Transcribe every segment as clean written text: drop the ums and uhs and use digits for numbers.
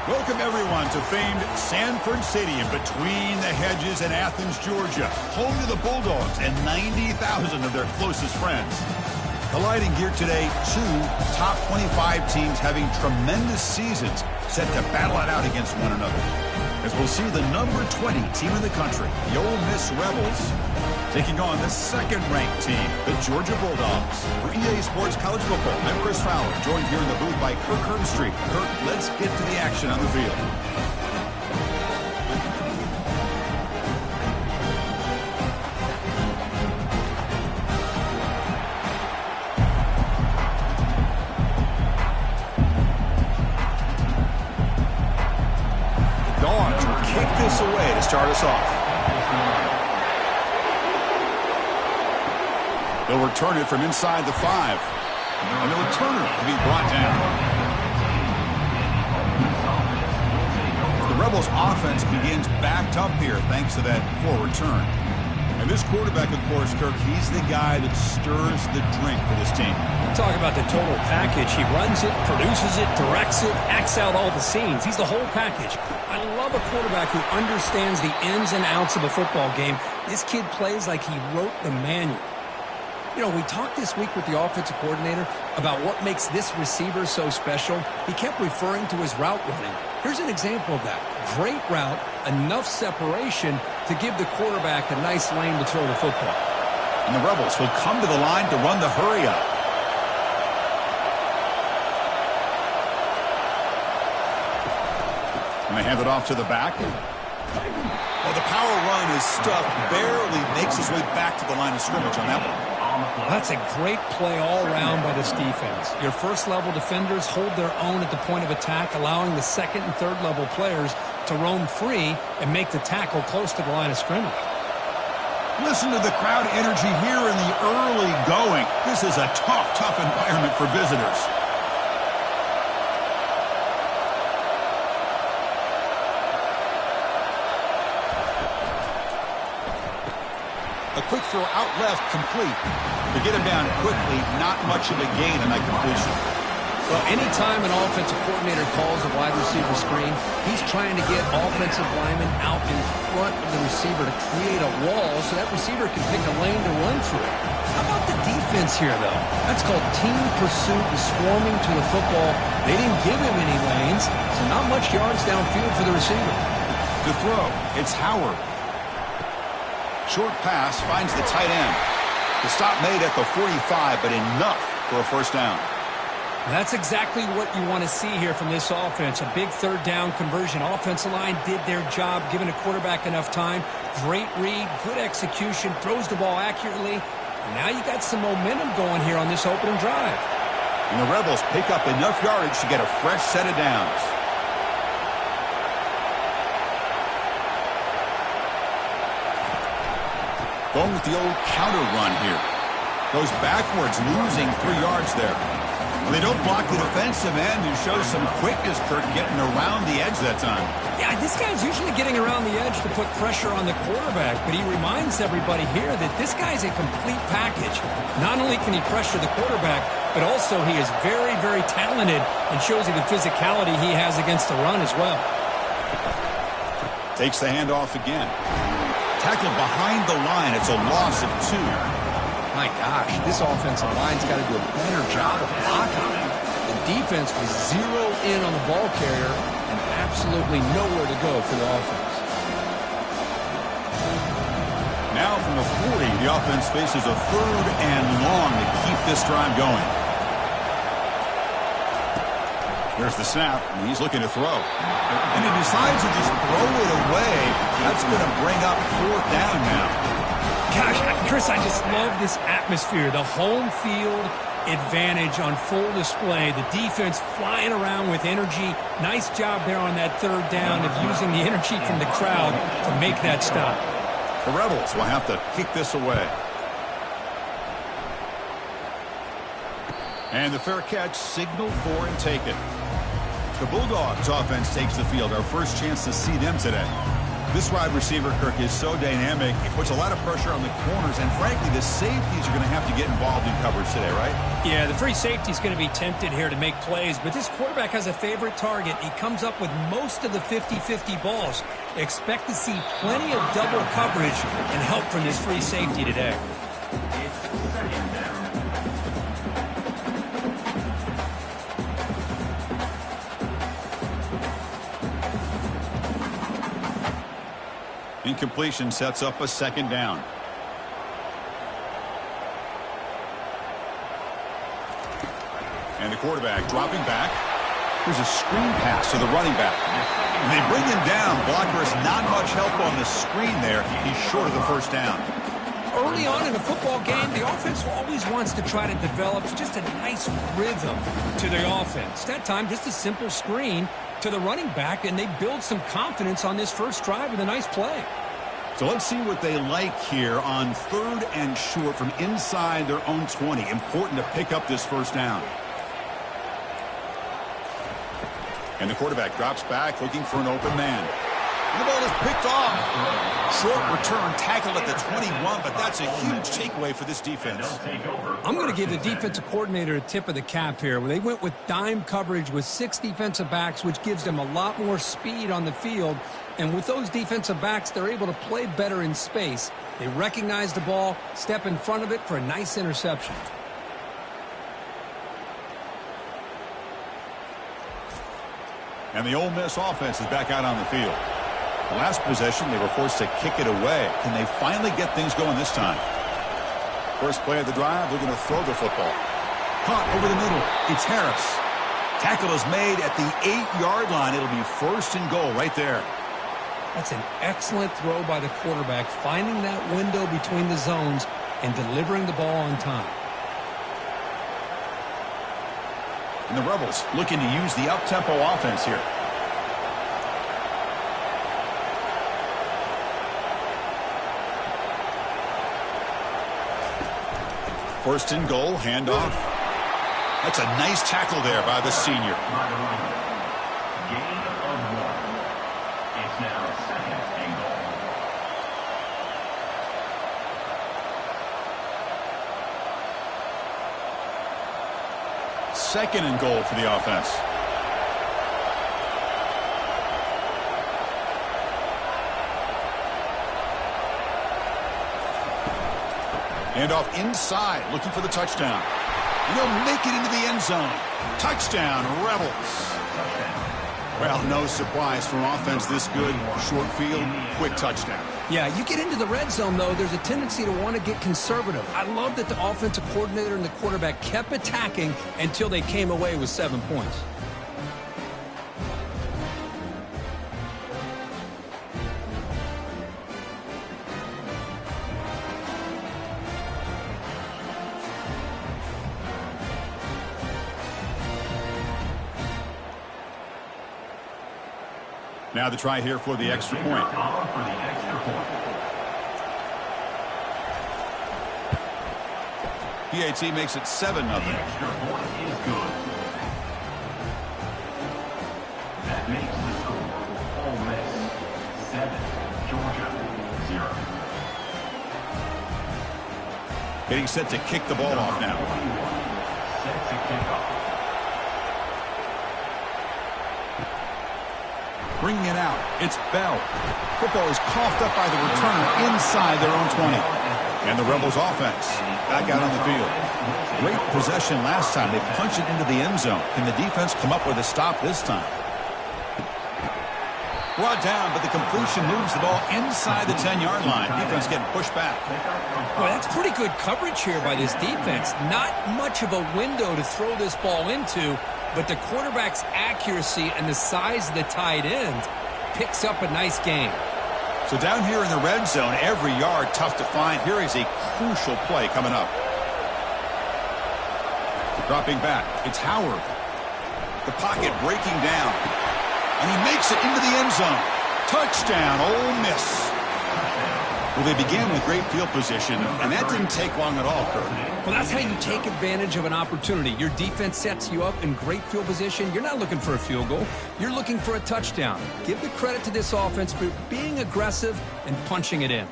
Welcome, everyone, to famed Sanford Stadium between the hedges in Athens, Georgia, home to the Bulldogs and 90,000 of their closest friends. Colliding here today, two top 25 teams having tremendous seasons set to battle it out against one another. As we'll see the number 20 team in the country, the Ole Miss Rebels, taking on the second-ranked team, the Georgia Bulldogs. For EA Sports College Football, I'm Chris Fowler, joined here in the booth by Kirk Herbstreit. Kirk, let's get to the action on the field. The Dogs will kick this away to start us off. They'll return it from inside the 5. And the returner to be brought down. The Rebels' offense begins backed up here thanks to that poor return. And this quarterback, of course, Kirk, he's the guy that stirs the drink for this team. Talk about the total package. He runs it, produces it, directs it, acts out all the scenes. He's the whole package. I love a quarterback who understands the ins and outs of a football game. This kid plays like he wrote the manual. You know, we talked this week with the offensive coordinator about what makes this receiver so special. He kept referring to his route running. Here's an example of that. Great route, enough separation to give the quarterback a nice lane to throw the football. And the Rebels will come to the line to run the hurry-up. And they hand it off to the back. Well, the power run is stuffed, barely makes his way back to the line of scrimmage on that one. That's a great play all around by this defense. Your first-level defenders hold their own at the point of attack, allowing the second- and third-level players to roam free and make the tackle close to the line of scrimmage. Listen to the crowd energy here in the early going. This is a tough environment for visitors. A quick throw out left, complete. To get him down quickly, not much of a gain in that completion. Well, anytime an offensive coordinator calls a wide receiver screen, he's trying to get offensive linemen out in front of the receiver to create a wall so that receiver can pick a lane to run through. How about the defense here, though? That's called team pursuit and swarming to the football. They didn't give him any lanes, so not much yards downfield for the receiver. To throw, it's Howard. Short pass finds the tight end. The stop made at the 45, but enough for a first down. That's exactly what you want to see here from this offense. A big third down conversion. Offensive line did their job, giving a quarterback enough time. Great read, good execution, throws the ball accurately. And now you got some momentum going here on this opening drive. And the Rebels pick up enough yardage to get a fresh set of downs. Going with the old counter run here. Goes backwards, losing 3 yards there. They don't block the defensive end and shows some quickness, Kirk, getting around the edge that time. Yeah, this guy's usually getting around the edge to put pressure on the quarterback, but he reminds everybody here that this guy's a complete package. Not only can he pressure the quarterback, but also he is very talented and shows you the physicality he has against the run as well. Takes the handoff again. Tackled behind the line. It's a loss of 2. My gosh, this offensive line's got to do a better job of blocking him. The defense was zero in on the ball carrier and absolutely nowhere to go for the offense. Now from the 40, the offense faces a 3rd and long to keep this drive going. There's the snap, and he's looking to throw. And he decides to just throw it away. That's going to bring up 4th down now. Gosh, Chris, I just love this atmosphere. The home field advantage on full display. The defense flying around with energy. Nice job there on that 3rd down of using the energy from the crowd to make that stop. The Rebels will have to kick this away. And the fair catch signaled for and taken. The Bulldogs offense takes the field. Our first chance to see them today. This wide receiver, Kirk, is so dynamic. It puts a lot of pressure on the corners, and frankly, the safeties are going to have to get involved in coverage today, right? Yeah, the free safety is going to be tempted here to make plays, but this quarterback has a favorite target. He comes up with most of the 50-50 balls. Expect to see plenty of double coverage and help from this free safety today. It's second down. Incompletion sets up a second down. And the quarterback dropping back. Here's a screen pass to the running back. And they bring him down. Blocker has not much help on the screen there. He's short of the first down. Early on in a football game, the offense always wants to try to develop just a nice rhythm to the offense. That time, just a simple screen to the running back, and they build some confidence on this first drive with a nice play. So let's see what they like here on 3rd and short from inside their own 20. Important to pick up this first down. And the quarterback drops back looking for an open man. And the ball is picked off. Short return tackle at the 21, but that's a huge takeaway for this defense. I'm going to give the defensive coordinator a tip of the cap here. They went with dime coverage with 6 defensive backs, which gives them a lot more speed on the field. And with those defensive backs, they're able to play better in space. They recognize the ball, step in front of it for a nice interception. And the Ole Miss offense is back out on the field. The last possession, they were forced to kick it away. Can they finally get things going this time? First play of the drive, they're going to throw the football. Caught over the middle. It's Harris. Tackle is made at the 8-yard line. It'll be 1st and goal right there. That's an excellent throw by the quarterback, finding that window between the zones and delivering the ball on time. And the Rebels looking to use the up-tempo offense here. First and goal, handoff. That's a nice tackle there by the senior. Gain of 1. It's now 2nd and goal. Second and goal for the offense. Handoff inside, looking for the touchdown. And he'll make it into the end zone. Touchdown, Rebels. Well, no surprise for an offense this good. Short field, quick touchdown. Yeah, you get into the red zone, though, there's a tendency to want to get conservative. I love that the offensive coordinator and the quarterback kept attacking until they came away with 7 points. Now the try here for the extra point. PAT makes it 7-0. The extra point is good. That makes the score Ole Miss 7, Georgia 0. Getting set to kick the ball off now. Set to kick off. Bringing it out. It's Bell. Football is coughed up by the returner inside their own 20. And the Rebels offense back out on the field. Great possession last time. They punched it into the end zone. Can the defense come up with a stop this time? Brought down, but the completion moves the ball inside the 10-yard line. Defense getting pushed back. Well, that's pretty good coverage here by this defense. Not much of a window to throw this ball into, but the quarterback's accuracy and the size of the tight end picks up a nice game. So down here in the red zone, every yard tough to find. Here is a crucial play coming up. Dropping back, it's Howard. The pocket breaking down. And he makes it into the end zone. Touchdown, Ole Miss. Well, they began with great field position, and that didn't take long at all, Kurt. Well, that's how you take advantage of an opportunity. Your defense sets you up in great field position. You're not looking for a field goal. You're looking for a touchdown. Give the credit to this offense for being aggressive and punching it in.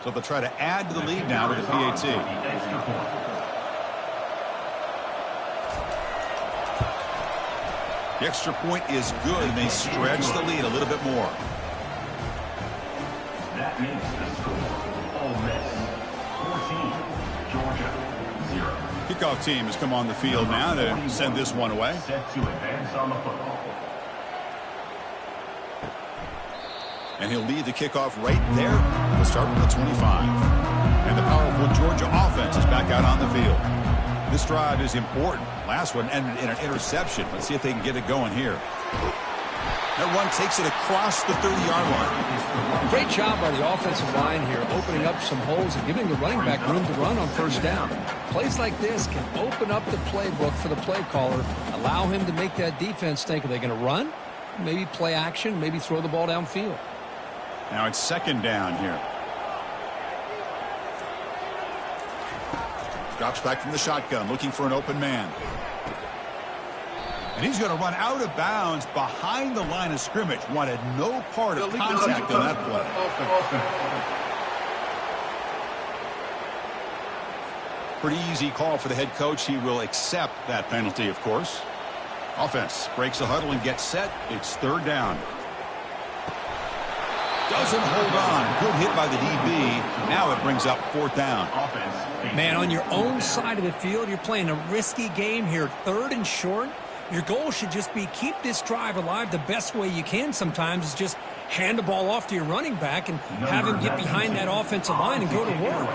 So they'll try to add to the lead now with the PAT. The extra point is good, and they stretch the lead a little bit more. That makes the score Ole Miss 14, Georgia 0. Kickoff team has come on the field now to send this one away. Set to advance on the football. And he'll lead the kickoff right there. He'll start from the 25. And the powerful Georgia offense is back out on the field. This drive is important. Last one ended in an interception. Let's see if they can get it going here. That one takes it across the 30-yard line. Great job by the offensive line here, opening up some holes and giving the running back room to run on first down. Plays like this can open up the playbook for the play caller, allow him to make that defense think, are they going to run? Maybe play action, maybe throw the ball downfield. Now it's second down here. Drops back from the shotgun, looking for an open man. And he's going to run out of bounds behind the line of scrimmage. Wanted no part of contact on that play. Pretty easy call for the head coach. He will accept that penalty, of course. Offense breaks the huddle and gets set. It's third down. Doesn't hold on. Good hit by the DB. Now it brings up fourth down. Man, on your own side of the field, you're playing a risky game here. Third and short. Your goal should just be keep this drive alive the best way you can sometimes is just hand the ball off to your running back and have him get behind that offensive line and go to work.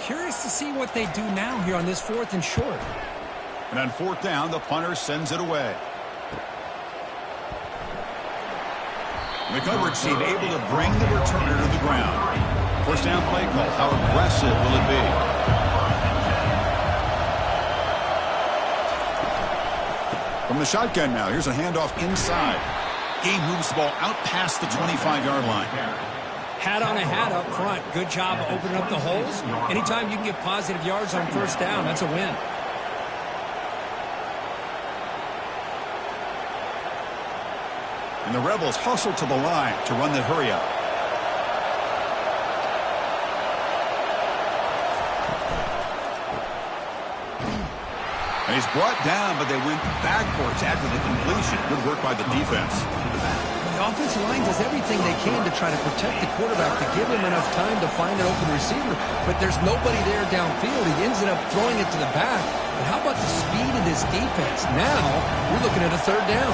Curious to see what they do now here on this fourth and short. And on fourth down, the punter sends it away. The coverage team able to bring the returner to the ground. First down play call. How aggressive will it be? From the shotgun now. Here's a handoff inside. Game moves the ball out past the 25-yard line. Hat on a hat up front. Good job opening up the holes. Anytime you can get positive yards on first down, that's a win. And the Rebels hustle to the line to run the hurry up. And he's brought down, but they went backwards after the completion. Good work by the defense. The offensive line does everything they can to try to protect the quarterback, to give him enough time to find an open receiver. But there's nobody there downfield. He ends up throwing it to the back. But how about the speed of this defense? Now we're looking at a third down.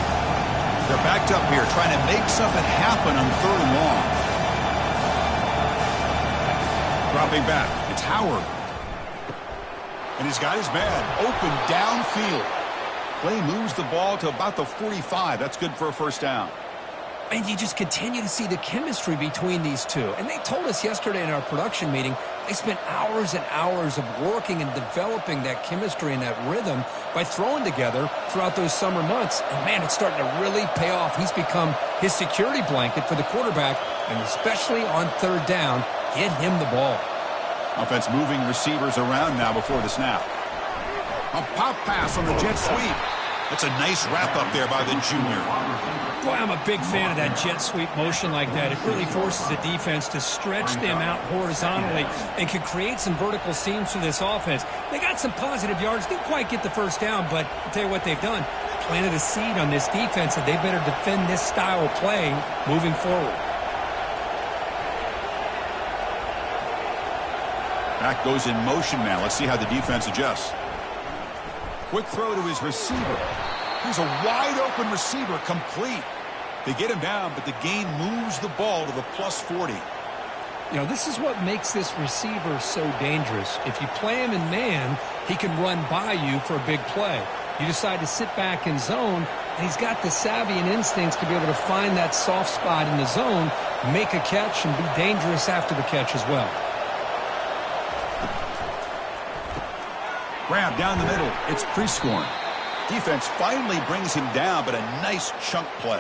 They're backed up here, trying to make something happen on third and long. Dropping back. It's Howard. And he's got his man open downfield. Play moves the ball to about the 45. That's good for a first down. And you just continue to see the chemistry between these two. And they told us yesterday in our production meeting, they spent hours and hours of working and developing that chemistry and that rhythm by throwing together throughout those summer months. And, man, it's starting to really pay off. He's become his security blanket for the quarterback, and especially on third down, get him the ball. Offense moving receivers around now before the snap. A pop pass on the jet sweep. That's a nice wrap up there by the junior. Boy, I'm a big fan of that jet sweep motion like that. It really forces the defense to stretch them out horizontally and can create some vertical seams for this offense. They got some positive yards. Didn't quite get the first down, but I'll tell you what they've done. Planted a seed on this defense that they better defend this style of play moving forward. Back goes in motion now. Let's see how the defense adjusts. Quick throw to his receiver. Here's a wide-open receiver, complete. They get him down, but the gain moves the ball to the plus 40. You know, this is what makes this receiver so dangerous. If you play him in man, he can run by you for a big play. You decide to sit back in zone, and he's got the savvy and instincts to be able to find that soft spot in the zone, make a catch, and be dangerous after the catch as well. Grab down the middle. It's pre-scoring. Defense finally brings him down, but a nice chunk play.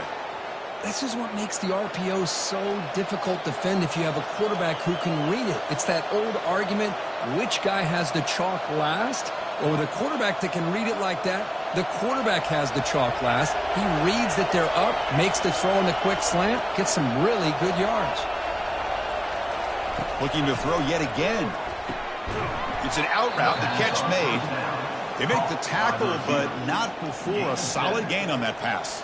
This is what makes the RPO so difficult to defend if you have a quarterback who can read it. It's that old argument, which guy has the chalk last? Well, with a quarterback that can read it like that, the quarterback has the chalk last. He reads that they're up, makes the throw in the quick slant, gets some really good yards. Looking to throw yet again. It's an out route, the catch made. They make the tackle, but not before a solid gain on that pass.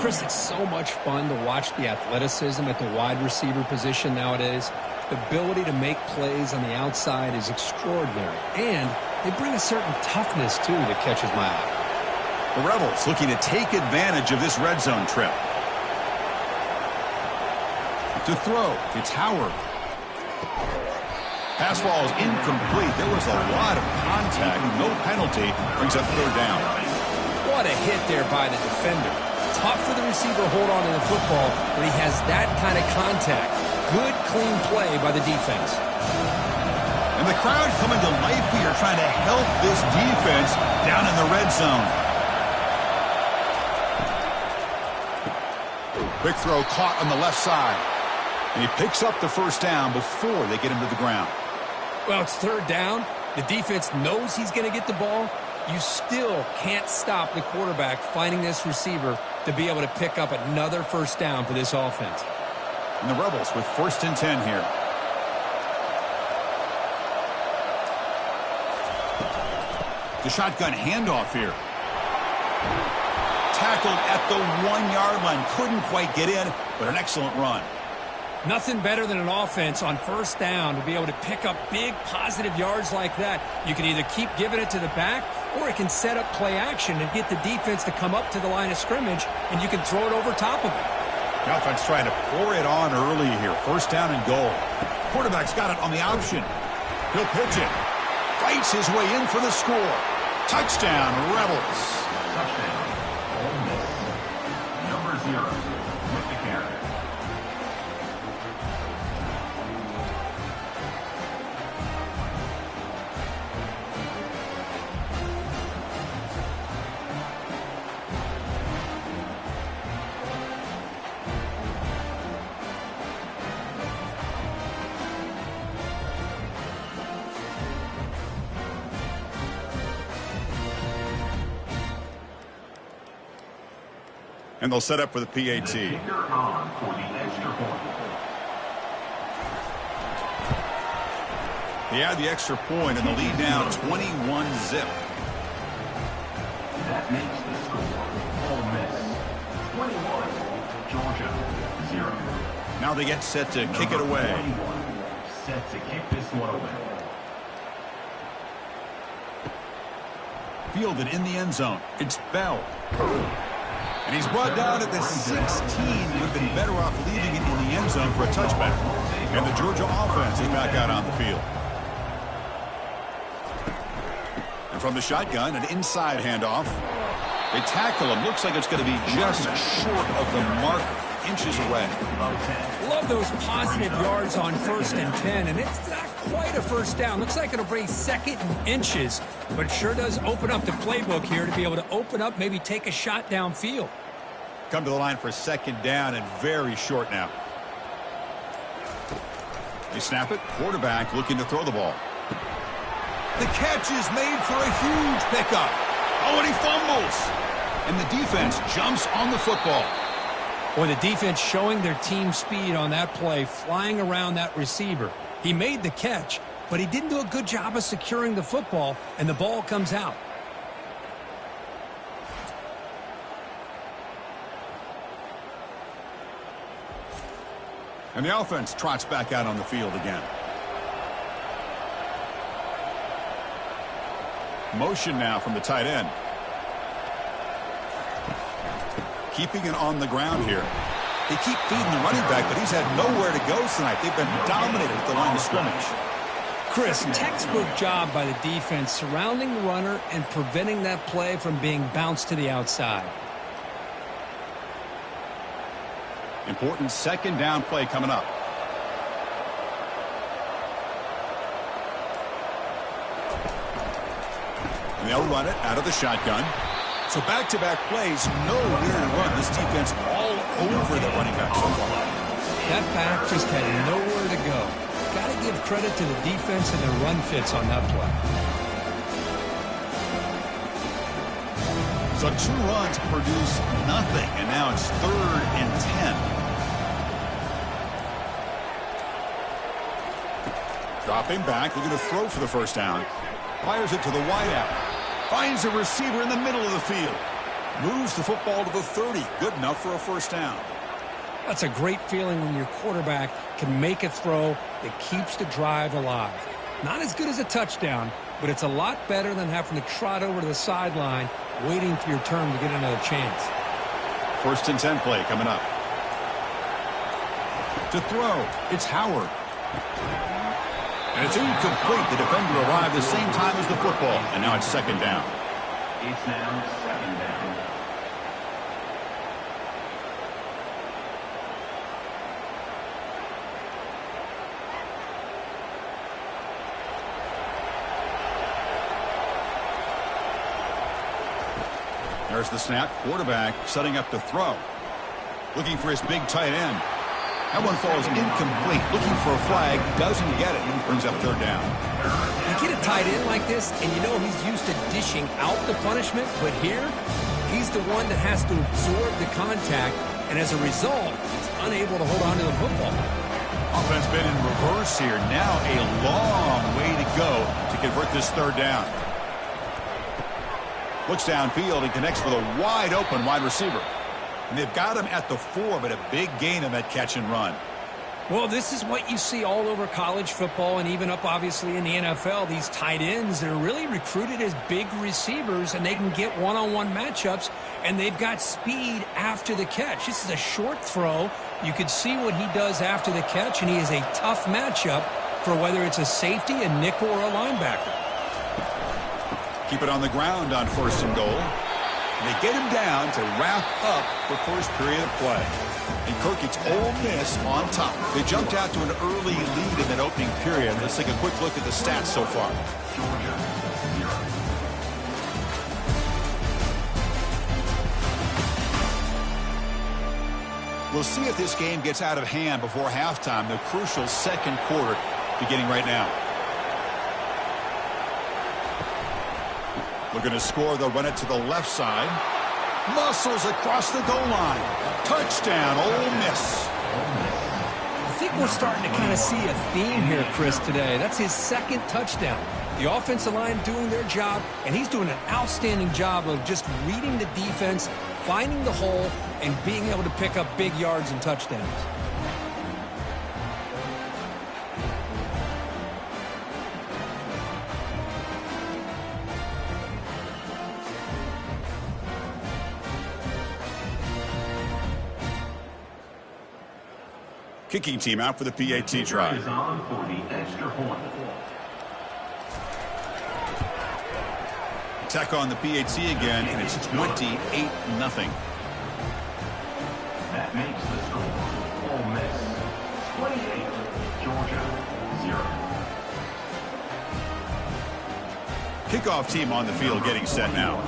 Chris, it's so much fun to watch the athleticism at the wide receiver position nowadays. The ability to make plays on the outside is extraordinary, and they bring a certain toughness, too, that catches my eye. The Rebels looking to take advantage of this red zone trip. To throw, it's Howard. Pass ball is incomplete. There was a lot of contact. No penalty. Brings up third down. What a hit there by the defender. Tough for the receiver to hold on to the football when he has that kind of contact. Good, clean play by the defense. And the crowd coming to life here, trying to help this defense down in the red zone. Quick throw caught on the left side. And he picks up the first down before they get him to the ground. Well, it's third down. The defense knows he's going to get the ball. You still can't stop the quarterback finding this receiver to be able to pick up another first down for this offense. And the Rebels with 1st and 10 here. The shotgun handoff here. Tackled at the 1-yard line. Couldn't quite get in, but an excellent run. Nothing better than an offense on first down to be able to pick up big positive yards like that. You can either keep giving it to the back, or it can set up play action and get the defense to come up to the line of scrimmage, and you can throw it over top of it. The offense trying to pour it on early here. First down and goal. Quarterback's got it on the option. He'll pitch it. Fights his way in for the score. Touchdown, Rebels. Touchdown, Ole Miss. Number 0 with the carry. And they'll set up for the PAT. The kicker on for the extra point. He had the extra point and the lead now 21-zip. That makes the score Ole Miss 21, Georgia 0. Now they get set to kick it away. 21, set to kick this one away. Fielded in the end zone. It's Bell. And he's brought down at the 16. Would have been better off leaving it in the end zone for a touchback. And the Georgia offense is back out on the field. And from the shotgun, an inside handoff. They tackle him. Looks like it's going to be just short of the mark, inches away. Love those positive yards on 1st and 10, and it's not quite a first down. Looks like it'll bring 2nd and inches, but it sure does open up the playbook here to be able to open up, maybe take a shot downfield. Come to the line for 2nd down and very short now. They snap it. Quarterback looking to throw the ball. The catch is made for a huge pickup. Oh, and he fumbles. And the defense jumps on the football. Boy, the defense showing their team speed on that play, flying around that receiver. He made the catch, but he didn't do a good job of securing the football, and the ball comes out. And the offense trots back out on the field again. Motion now from the tight end. Keeping it on the ground here. They keep feeding the running back, but he's had nowhere to go tonight. They've been dominated at the line of scrimmage. Chris, textbook job by the defense surrounding the runner and preventing that play from being bounced to the outside. Important 2nd down play coming up. And they'll run it out of the shotgun. So back-to-back plays, nowhere to run. This defense all over the running back so far. That back just had nowhere to go. Got to give credit to the defense and their run fits on that play. So 2 runs produce nothing, and now it's 3rd and 10. Dropping back, looking to throw for the first down. Fires it to the wideout. Finds a receiver in the middle of the field. Moves the football to the 30. Good enough for a first down. That's a great feeling when your quarterback can make a throw that keeps the drive alive. Not as good as a touchdown, but it's a lot better than having to trot over to the sideline waiting for your turn to get another chance. 1st and 10 play coming up. To throw, it's Howard. And it's incomplete. The defender arrived the same time as the football, and now it's 2nd down. It's now 2nd down. There's the snap. Quarterback setting up to throw. Looking for his big tight end. That one falls incomplete. Looking for a flag. Doesn't get it. Brings up 3rd down. You get a tight end like this, and you know he's used to dishing out the punishment, but here, he's the one that has to absorb the contact, and as a result, he's unable to hold on to the football. Offense been in reverse here. Now a long way to go to convert this 3rd down. Looks downfield and connects with a wide-open wide receiver. And they've got him at the 4, but a big gain on that catch and run. Well, this is what you see all over college football and even up, obviously, in the NFL. These tight ends that are really recruited as big receivers, and they can get one-on-one matchups, and they've got speed after the catch. This is a short throw. You could see what he does after the catch, and he is a tough matchup for whether it's a safety, a nickel, or a linebacker. Keep it on the ground on 1st and goal. And they get him down to wrap up the first period of play. And Kirk, it's Ole Miss on top. They jumped out to an early lead in that opening period. Let's take a quick look at the stats so far. Georgia, 0. We'll see if this game gets out of hand before halftime. The crucial 2nd quarter beginning right now. Looking to score, they'll run it to the left side. Muscles across the goal line. Touchdown, Ole Miss. I think we're starting to kind of see a theme here, Chris, today. That's his 2nd touchdown. The offensive line doing their job, and he's doing an outstanding job of just reading the defense, finding the hole, and being able to pick up big yards and touchdowns. Kicking team out for the PAT try. Is on for the extra point. Attack on the PAT again, and it's 28-0. That makes the score Ole Miss 28, Georgia 0. Kickoff team on the field getting set now.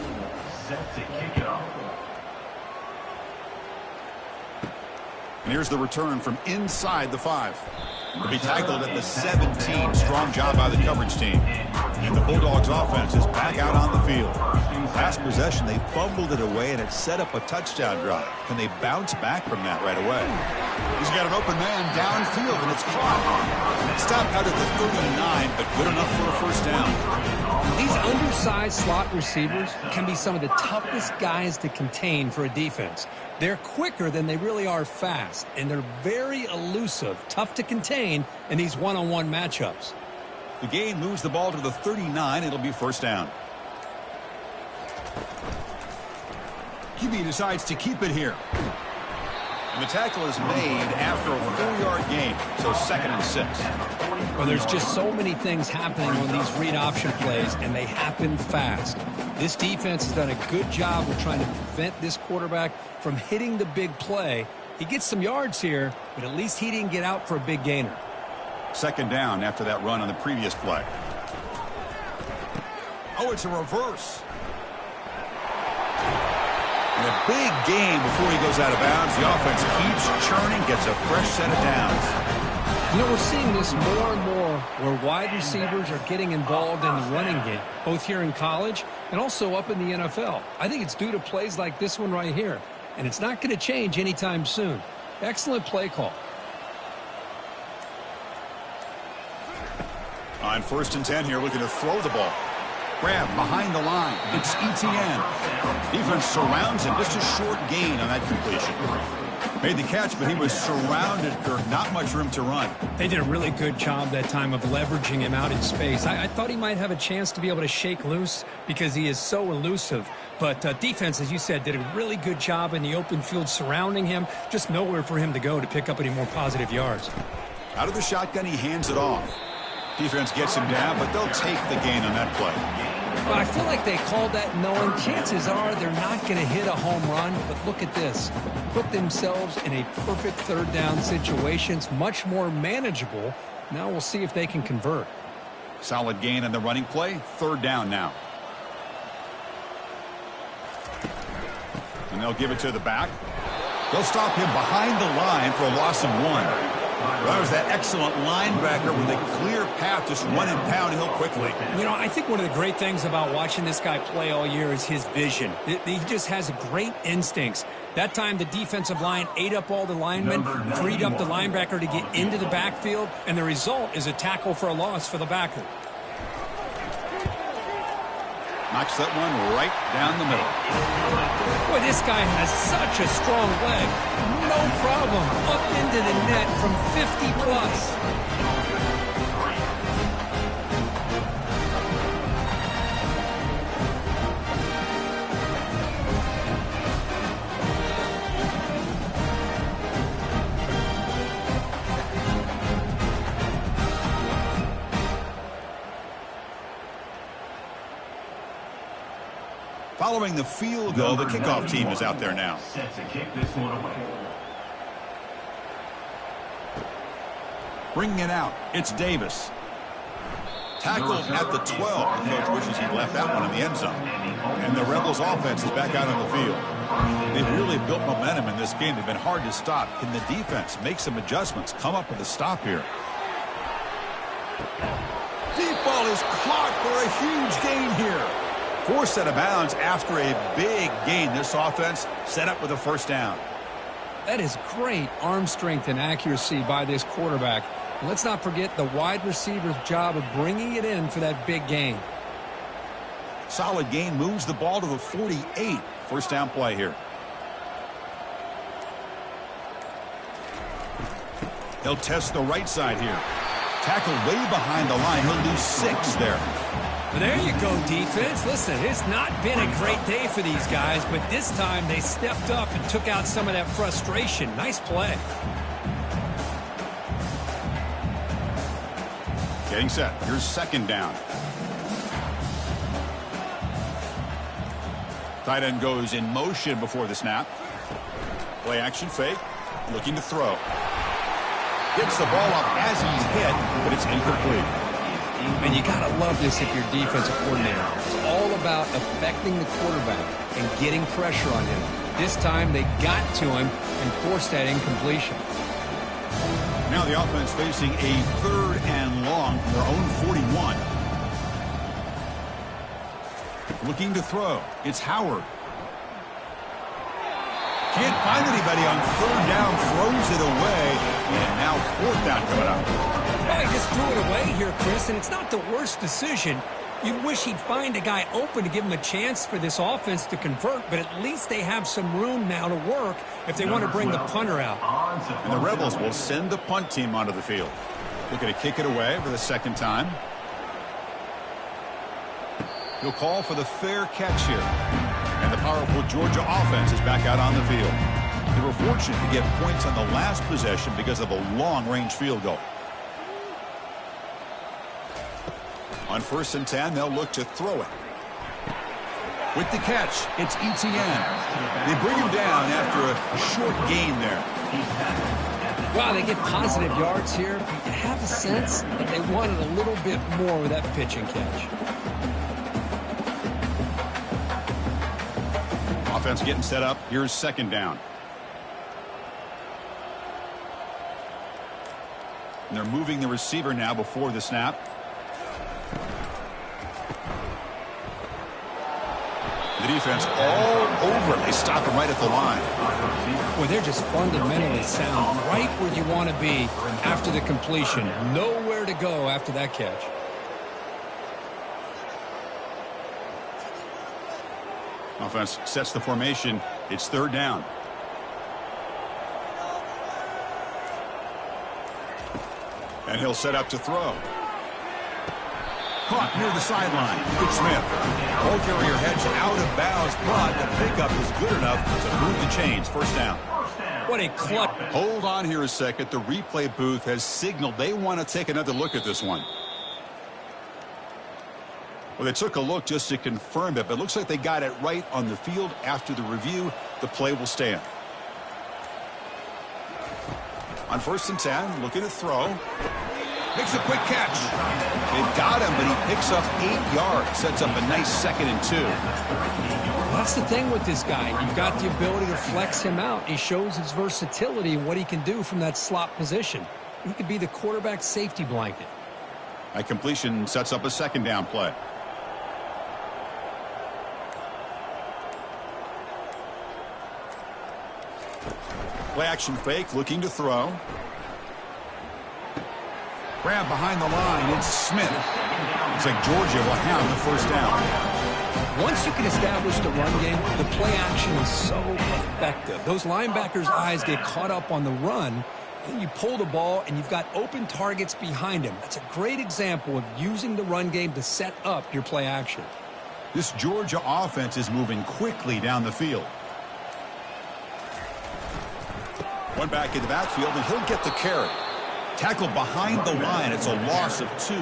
Set to kick it off. And here's the return from inside the 5. To be tackled at the 17. Strong job by the coverage team. And the Bulldogs offense is back out on the field. Last possession, they fumbled it away, and it set up a touchdown drive. Can they bounce back from that right away? He's got an open man downfield, and it's caught. Stopped out at the 39, but good enough for a first down. These undersized slot receivers can be some of the toughest guys to contain for a defense. They're quicker than they really are fast, and they're very elusive, tough to contain in these one-on-one matchups. The gain moves the ball to the 39. It'll be first down. QB decides to keep it here. And the tackle is made after a 4-yard gain, so 2nd and 6. Well, there's just so many things happening on these read option plays, and they happen fast. This defense has done a good job of trying to prevent this quarterback from hitting the big play. He gets some yards here, but at least he didn't get out for a big gainer. 2nd down after that run on the previous play. Oh, it's a reverse. And a big gain before he goes out of bounds. The offense keeps churning, gets a fresh set of downs. You know, we're seeing this more and more where wide receivers are getting involved in the running game, both here in college and also up in the NFL. I think it's due to plays like this one right here, and it's not going to change anytime soon. Excellent play call. On 1st and 10 here, looking to throw the ball. Grab behind the line. It's ETN. Defense surrounds him. Just a short gain on that completion. Made the catch, but he was surrounded, Kirk. Not much room to run. They did a really good job that time of leveraging him out in space. I thought he might have a chance to be able to shake loose because he is so elusive. But defense, as you said, did a really good job in the open field surrounding him. Just nowhere for him to go to pick up any more positive yards. Out of the shotgun, he hands it off. Defense gets him down, but they'll take the gain on that play. Well, I feel like they called that knowing chances are they're not going to hit a home run. But look at this. Put themselves in a perfect third down situation. It's much more manageable. Now we'll see if they can convert. Solid gain on the running play. 3rd down now. And they'll give it to the back. They'll stop him behind the line for a loss of 1. Well, there's that excellent linebacker with a clear path, just run and pound hill quickly. You know, I think one of the great things about watching this guy play all year is his vision. He just has great instincts. That time, the defensive line ate up all the linemen, freed up the linebacker to get into the backfield, and the result is a tackle for a loss for the backer. Knocks that one right down the middle. Boy, this guy has such a strong leg. No problem. Up into the net from 50 plus. Following the field goal, the kickoff team is out there now. Set to kick this one away. Bringing it out, it's Davis. Tackled at the 12. The coach wishes he left that one in the end zone. And the Rebels offense is back out on the field. They've really built momentum in this game. They've been hard to stop. Can the defense make some adjustments, come up with a stop here? Deep ball is caught for a huge gain here. Forced out of bounds after a big gain. This offense set up with a 1st down. That is great arm strength and accuracy by this quarterback. And let's not forget the wide receiver's job of bringing it in for that big gain. Solid gain, moves the ball to the 48. 1st down play here. He'll test the right side here. Tackle way behind the line. He'll lose 6 there. Well, there you go, defense. Listen, it's not been a great day for these guys, but this time they stepped up and took out some of that frustration. Nice play. Getting set. Here's 2nd down. Tight end goes in motion before the snap. Play action fake. Looking to throw. Gets the ball up as he's hit, but it's incomplete. And you got to love this if you're defensive coordinator. It's all about affecting the quarterback and getting pressure on him. This time they got to him and forced that incompletion. Now the offense facing a 3rd and long from their own 41. Looking to throw. It's Howard. Can't find anybody on 3rd down. Throws it away. And now 4th down coming up. Well, he just threw it away here, Chris, and it's not the worst decision. You'd wish he'd find a guy open to give him a chance for this offense to convert, but at least they have some room now to work if they want to bring the punter out. And the Rebels will send the punt team onto the field. Looking to kick it away for the 2nd time. He'll call for the fair catch here. And the powerful Georgia offense is back out on the field. They were fortunate to get points on the last possession because of a long-range field goal. On 1st and 10, they'll look to throw it. With the catch, it's ETN. They bring him down after a short gain there. Wow, they get positive yards here. You have a sense that they wanted a little bit more with that pitch and catch. Offense getting set up. Here's second down. And they're moving the receiver now before the snap. The defense all over. They stop him right at the line. Well, they're just fundamentally sound, right where you want to be after the completion. Nowhere to go after that catch. Offense sets the formation. It's third down. And he'll set up to throw. Caught near the sideline. Good Smith. Ball carrier heads out of bounds, but the pickup is good enough to move the chains. First down. What a clutch. Hold on here a second. The replay booth has signaled they want to take another look at this one. Well, they took a look just to confirm it, but it looks like they got it right on the field. After the review, the play will stand. On 1st and 10, looking to throw. Makes a quick catch. They've got him, but he picks up 8 yards. Sets up a nice 2nd and 2. That's the thing with this guy. You've got the ability to flex him out. He shows his versatility and what he can do from that slot position. He could be the quarterback safety blanket. A completion sets up a 2nd down play. Play action fake, looking to throw. Grab behind the line. It's Smith. Looks like Georgia will have the first down. Once you can establish the run game, the play action is so effective. Those linebackers' eyes get caught up on the run, and you pull the ball, and you've got open targets behind him. That's a great example of using the run game to set up your play action. This Georgia offense is moving quickly down the field. One back in the backfield, and he'll get the carry. Tackle behind the line. It's a loss of 2.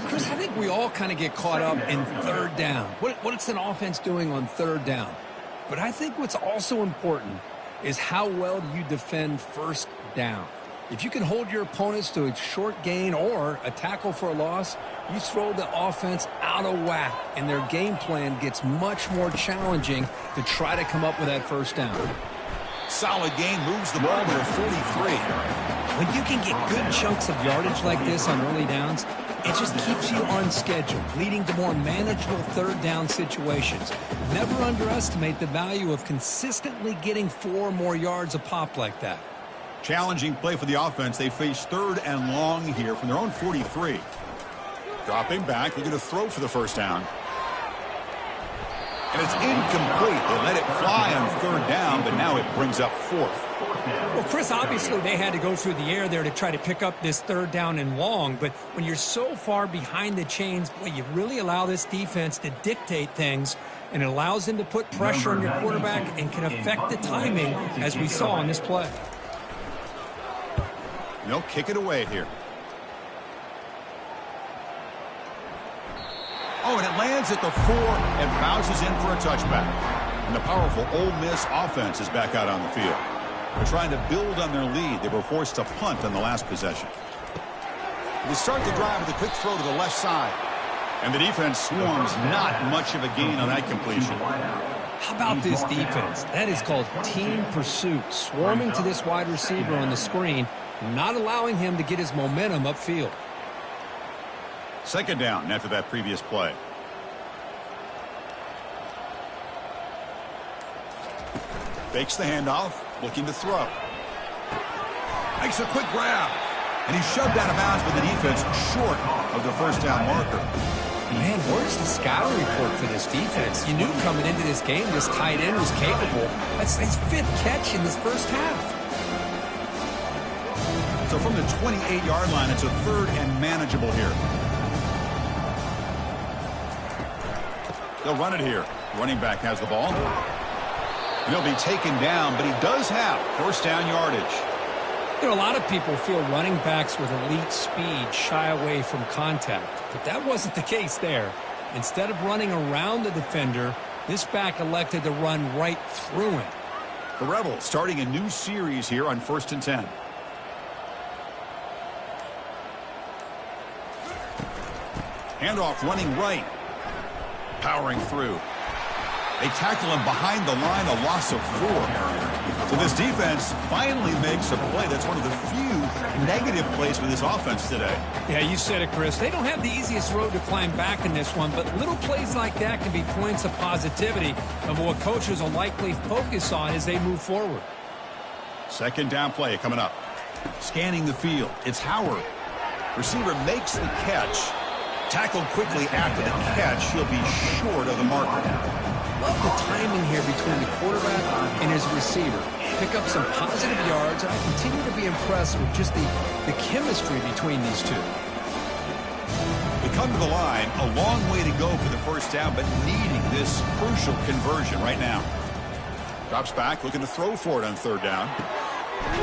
Chris, I think we all kind of get caught up in third down. What's an offense doing on third down? But I think what's also important is how well do you defend first down. If you can hold your opponents to a short gain or a tackle for a loss, you throw the offense out of whack, and their game plan gets much more challenging to try to come up with that first down. Solid gain, moves the ball to 43. When you can get good chunks of yardage like this on early downs, it just keeps you on schedule, leading to more manageable third down situations. Never underestimate the value of consistently getting 4 more yards a pop like that. Challenging play for the offense. They face 3rd and long here from their own 43. Dropping back, they're going to throw for the first down. And it's incomplete. They let it fly on 3rd down, but now it brings up 4th. Well, Chris, obviously they had to go through the air there to try to pick up this 3rd down and long, but when you're so far behind the chains, boy, you really allow this defense to dictate things, and it allows them to put pressure on your quarterback and can affect the timing, as we saw on this play. They'll kick it away here. Oh, and it lands at the 4 and bounces in for a touchback. And the powerful Ole Miss offense is back out on the field. They're trying to build on their lead. They were forced to punt on the last possession. They start the drive with a quick throw to the left side. And the defense swarms, not much of a gain on that completion. How about this defense? That is called team pursuit. Swarming to this wide receiver on the screen, not allowing him to get his momentum upfield. 2nd down after that previous play. Fakes the handoff, looking to throw. Makes a quick grab. And he's shoved out of bounds with the defense short of the first down marker. Man, where's the scouting report for this defense? You knew coming into this game this tight end was capable. That's his 5th catch in this first half. So from the 28-yard line, it's a 3rd and manageable here. They'll run it here. Running back has the ball. And he'll be taken down, but he does have first down yardage. You know, a lot of people feel running backs with elite speed shy away from contact, but that wasn't the case there. Instead of running around the defender, this back elected to run right through him. The Rebels starting a new series here on 1st and 10. Handoff running right. Powering through. They tackle him behind the line, a loss of 4. So this defense finally makes a play. That's one of the few negative plays for this offense today. Yeah, you said it, Chris. They don't have the easiest road to climb back in this one, but little plays like that can be points of positivity of what coaches will likely focus on as they move forward. Second down play coming up. Scanning the field. It's Howard. Receiver makes the catch. Tackled quickly after the catch. He'll be short of the marker. Love the timing here between the quarterback and his receiver. Pick up some positive yards, and I continue to be impressed with just the chemistry between these two. They come to the line, a long way to go for the first down, but needing this crucial conversion right now. Drops back, looking to throw for it on third down.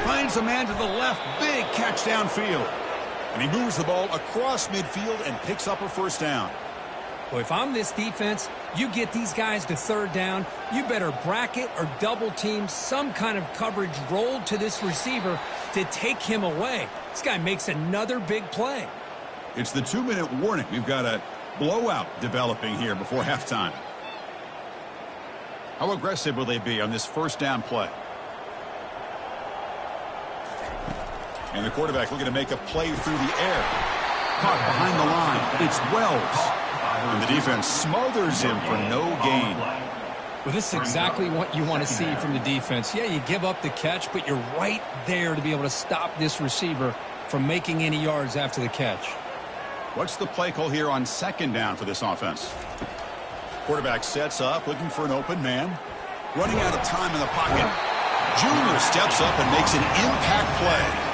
Finds a man to the left, big catch downfield. And he moves the ball across midfield and picks up a first down. Well, if I'm this defense, you get these guys to third down, you better bracket or double team some kind of coverage rolled to this receiver to take him away. This guy makes another big play. It's the 2-minute warning. We've got a blowout developing here before halftime. How aggressive will they be on this first down play? And the quarterback looking to make a play through the air. Caught behind the line. It's Wells. And the defense smothers him for no gain. Well, this is exactly what you want to see from the defense. Yeah, you give up the catch, but you're right there to be able to stop this receiver from making any yards after the catch. What's the play call here on second down for this offense? Quarterback sets up, looking for an open man. Running out of time in the pocket. Junior steps up and makes an impact play.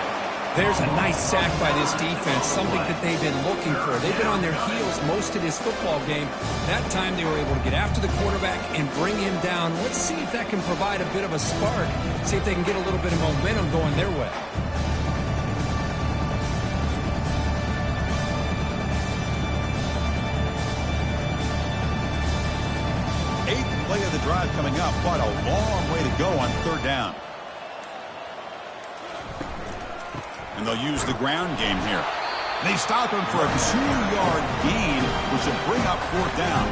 There's a nice sack by this defense, something that they've been looking for. They've been on their heels most of this football game. That time they were able to get after the quarterback and bring him down. Let's see if that can provide a bit of a spark. See if they can get a little bit of momentum going their way. Eighth play of the drive coming up. What a long way to go on third down. And they'll use the ground game here. They stop him for a 2-yard gain, which will bring up fourth down.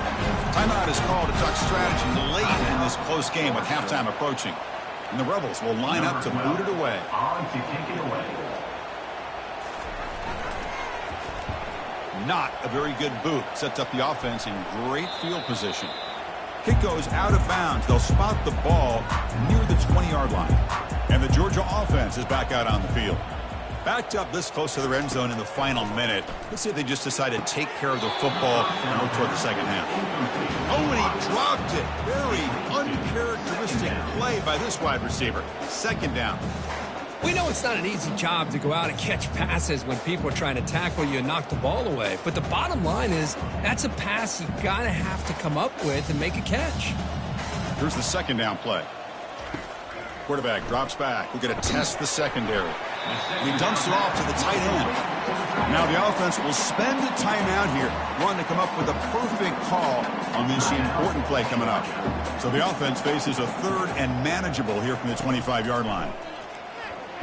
Timeout is called to talk strategy late in this close game with halftime approaching. And the Rebels will line up to boot it away. Not a very good boot. Sets up the offense in great field position. Kick goes out of bounds. They'll spot the ball near the 20-yard line. And the Georgia offense is back out on the field. Backed up this close to their end zone in the final minute. Let's see if they just decide to take care of the football and look toward the second half. Oh, and he dropped it. Very uncharacteristic play by this wide receiver. Second down. We know it's not an easy job to go out and catch passes when people are trying to tackle you and knock the ball away. But the bottom line is that's a pass you got to have to come up with and make a catch. Here's the second down play. Quarterback drops back. We're going to test the secondary. And he dumps it off to the tight end. Now the offense will spend a timeout here, wanting to come up with a perfect call on this important play coming up. So the offense faces a third and manageable here from the 25-yard line.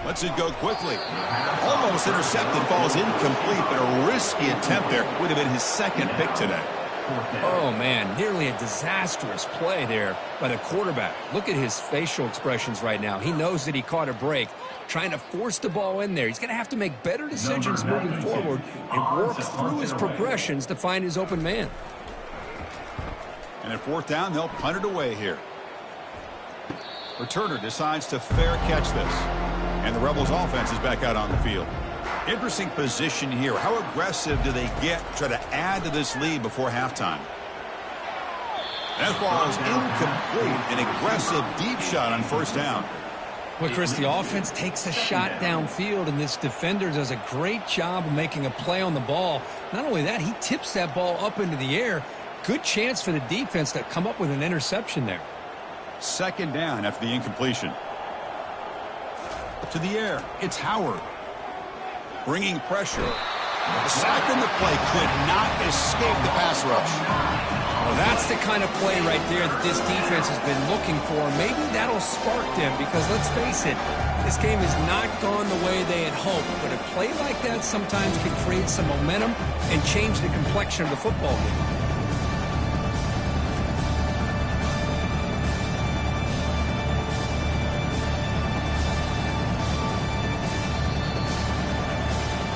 Lets it go quickly. Almost intercepted, falls incomplete, but a risky attempt there. Would have been his second pick today. Oh, man, nearly a disastrous play there by the quarterback. Look at his facial expressions right now. He knows that he caught a break, trying to force the ball in there. He's going to have to make better decisions moving forward and work through his progressions to find his open man. And at fourth down, they'll punt it away here. Returner decides to fair catch this. And the Rebels offense is back out on the field. Interesting position here. How aggressive do they get to try to add to this lead before halftime? That ball is incomplete. An aggressive deep shot on first down. Well, Chris, the offense takes a shot downfield, and this defender does a great job of making a play on the ball. Not only that, he tips that ball up into the air. Good chance for the defense to come up with an interception there. Second down after the incompletion. To the air. It's Howard. Bringing pressure. The sack in the play could not escape the pass rush. Well, that's the kind of play right there that this defense has been looking for. Maybe that'll spark them because, let's face it, this game has not gone the way they had hoped. But a play like that sometimes can create some momentum and change the complexion of the football game.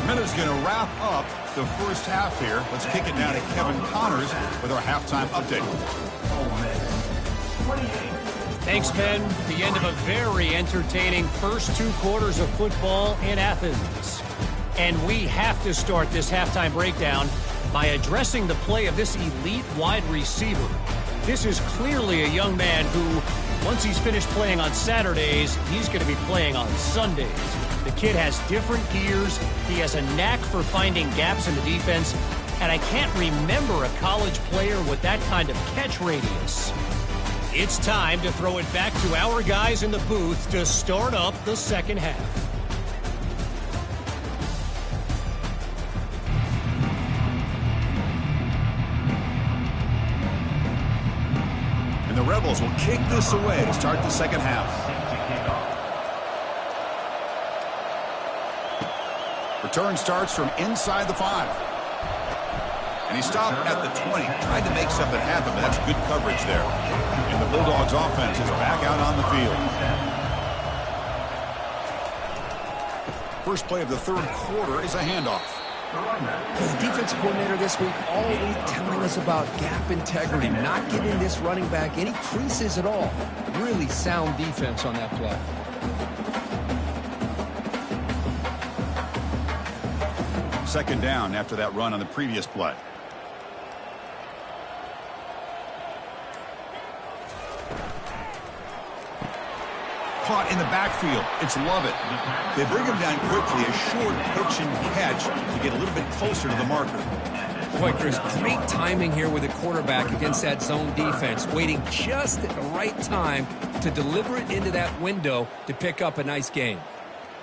Miller's going to wrap up the first half here. Let's kick it down to Kevin Connors with our halftime update. Thanks, Ben. The end of a very entertaining first 2 quarters of football in Athens. And we have to start this halftime breakdown by addressing the play of this elite wide receiver. This is clearly a young man who, once he's finished playing on Saturdays, he's going to be playing on Sundays. The kid has different gears. He has a knack for finding gaps in the defense. And I can't remember a college player with that kind of catch radius. It's time to throw it back to our guys in the booth to start up the second half. And the Rebels will kick this away to start the second half. Return starts from inside the 5. And he stopped at the 20. Tried to make something happen, but that's good coverage there. And the Bulldogs offense is back out on the field. First play of the third quarter is a handoff. The defensive coordinator this week all week telling us about gap integrity, not giving this running back any creases at all. Really sound defense on that play. Second down after that run on the previous play. Caught in the backfield. It's Lovett. They bring him down quickly, a short pitch and catch to get a little bit closer to the marker. Boy, Chris, great timing here with the quarterback against that zone defense, waiting just at the right time to deliver it into that window to pick up a nice gain.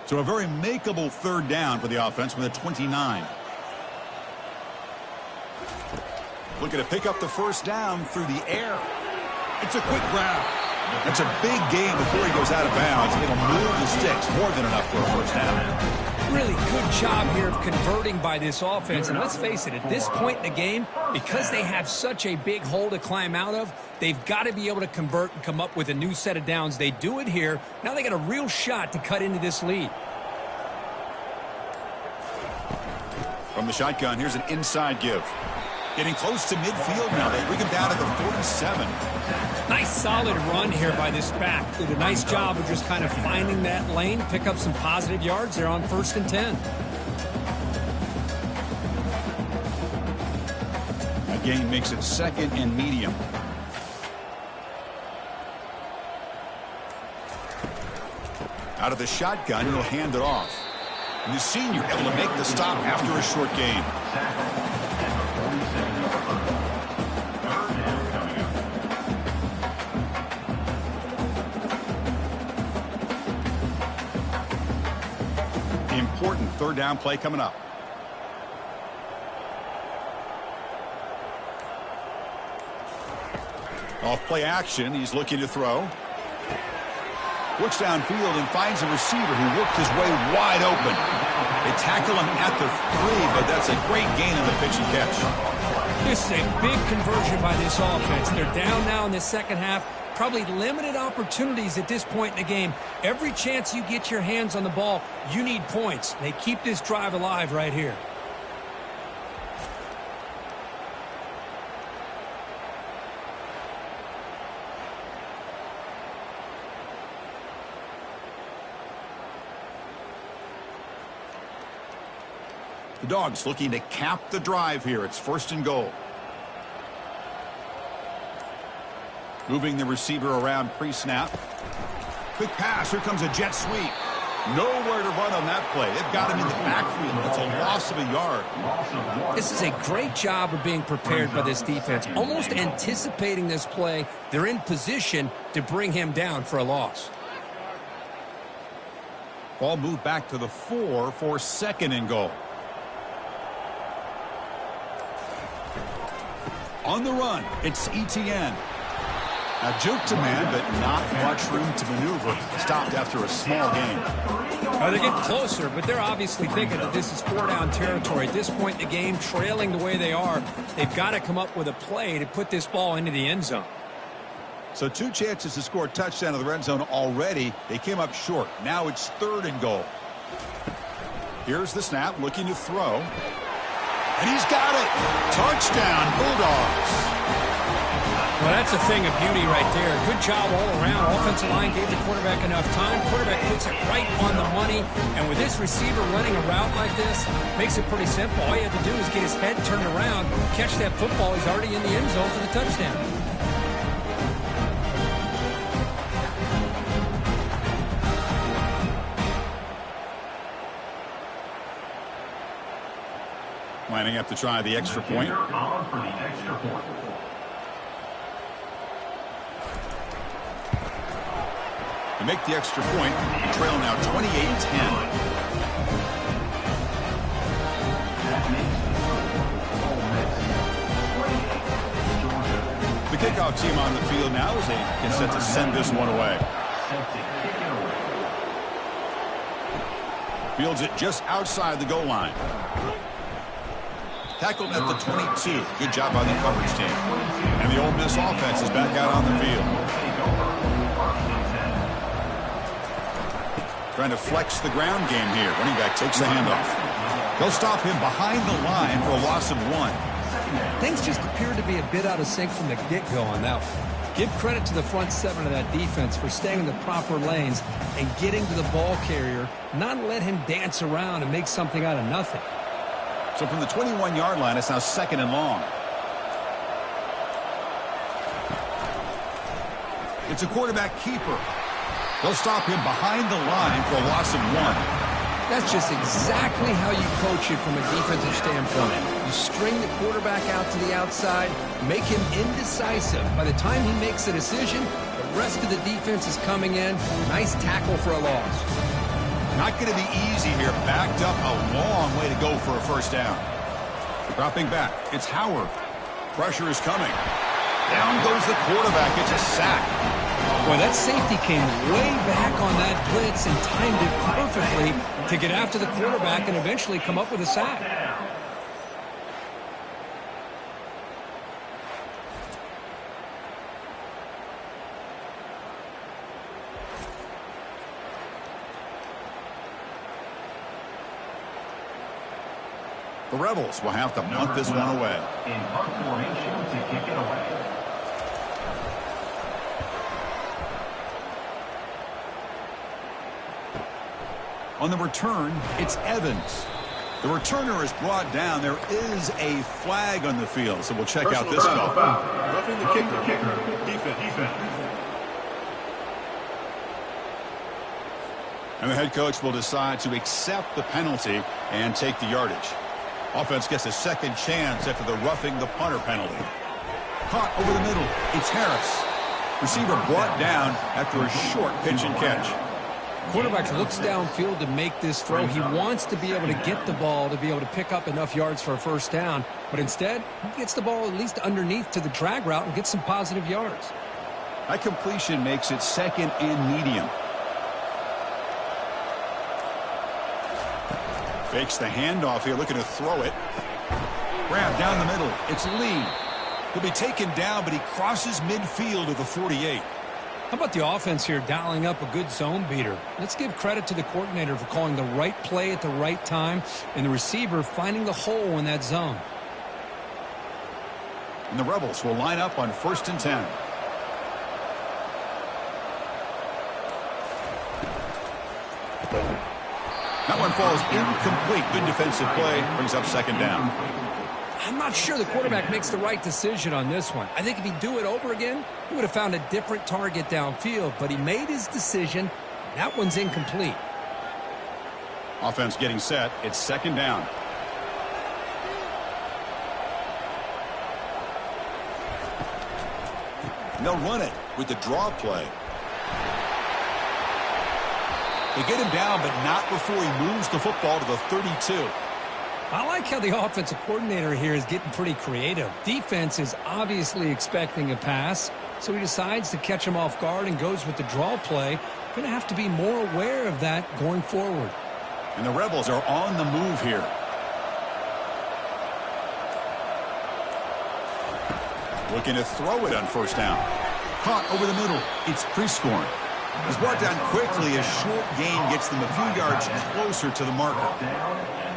So a very makeable third down for the offense with a 29. Looking to pick up the first down through the air. It's a quick grab. That's a big gain before he goes out of bounds. It'll move the sticks, more than enough for a first down. Really good job here of converting by this offense. And let's face it, at this point in the game, because they have such a big hole to climb out of, they've got to be able to convert and come up with a new set of downs. They do it here. Now they got a real shot to cut into this lead. From the shotgun, here's an inside give. Getting close to midfield now. They bring him down at the 47. Nice solid run here by this back. Did a nice job of just kind of finding that lane, pick up some positive yards there on 1st and 10. That gain makes it 2nd and medium. Out of the shotgun, he'll hand it off. And the senior able to make the stop after a short gain. Important third down play coming up. Off play action, he's looking to throw. Looks downfield and finds a receiver who worked his way wide open. They tackle him at the 3, but that's a great gain on the pitch and catch. This is a big conversion by this offense. They're down now in the second half. Probably limited opportunities at this point in the game. Every chance you get your hands on the ball, you need points. They keep this drive alive right here. The Dogs looking to cap the drive here. It's 1st and goal. Moving the receiver around pre-snap. Quick pass. Here comes a jet sweep. Nowhere to run on that play. They've got him in the backfield. That's a loss of a yard. This is a great job of being prepared by this defense. Almost anticipating this play. They're in position to bring him down for a loss. Ball moved back to the 4 for 2nd and goal. On the run, it's Etienne. Now juke to man, but not much room to maneuver. Stopped after a small gain. They're getting closer, but they're obviously thinking that this is 4-down territory. At this point in the game, trailing the way they are, they've got to come up with a play to put this ball into the end zone. So 2 chances to score a touchdown in the red zone already. They came up short. Now it's 3rd and goal. Here's the snap, looking to throw. And he's got it. Touchdown, Bulldogs. Well, that's a thing of beauty right there. Good job all around. Offensive line gave the quarterback enough time. Quarterback puts it right on the money. And with this receiver running a route like this, makes it pretty simple. All you have to do is get his head turned around, catch that football. He's already in the end zone for the touchdown. Lining up to try the extra point. For the extra point. To make the extra point, the trail now 28-10. The kickoff team on the field now as they get set to send this one away. Fields it just outside the goal line. Tackled at the 22. Good job by the coverage team. And the Ole Miss offense is back out on the field. Trying to flex the ground game here. Running back takes the handoff. They'll stop him behind the line for a loss of 1. Things just appeared to be a bit out of sync from the get-go on that one. Give credit to the front seven of that defense for staying in the proper lanes and getting to the ball carrier, not let him dance around and make something out of nothing. So from the 21-yard line, it's now 2nd and long. It's a quarterback keeper. They'll stop him behind the line for a loss of 1. That's just exactly how you coach it from a defensive standpoint. You string the quarterback out to the outside, make him indecisive. By the time he makes a decision, the rest of the defense is coming in. Nice tackle for a loss. Not going to be easy here. Backed up a long way to go for a first down. Dropping back, it's Howard. Pressure is coming. Down goes the quarterback. It's a sack. Boy, that safety came way back on that blitz and timed it perfectly to get after the quarterback and eventually come up with a sack. The Rebels will have to punt this one away. In punt formation to kick it away. On the return, it's Evans. The returner is brought down. There is a flag on the field, so we'll check out this call. Roughing the kicker. Defense. And the head coach will decide to accept the penalty and take the yardage. Offense gets a second chance after the roughing the punter penalty. Caught over the middle. It's Harris. Receiver brought down after a short pitch and catch. Quarterback looks downfield to make this throw. He wants to be able to get the ball to be able to pick up enough yards for a first down. But instead, he gets the ball at least underneath to the drag route and gets some positive yards. That completion makes it 2nd and medium. Fakes the handoff here, looking to throw it. Grab down the middle. It's Lee. He'll be taken down, but he crosses midfield of the 48. How about the offense here dialing up a good zone beater? Let's give credit to the coordinator for calling the right play at the right time and the receiver finding the hole in that zone. And the Rebels will line up on 1st and 10. That one falls incomplete. Good defensive play. Brings up 2nd down. I'm not sure the quarterback makes the right decision on this one. I think if he'd do it over again, he would have found a different target downfield. But he made his decision. That one's incomplete. Offense getting set. It's 2nd down. And they'll run it with the draw play. They get him down, but not before he moves the football to the 32. I like how the offensive coordinator here is getting pretty creative. Defense is obviously expecting a pass, so he decides to catch him off guard and goes with the draw play. Going to have to be more aware of that going forward. And the Rebels are on the move here. Looking to throw it on 1st down. Caught over the middle. It's Prescorn. He's brought down quickly. A short gain gets them a few yards closer to the marker.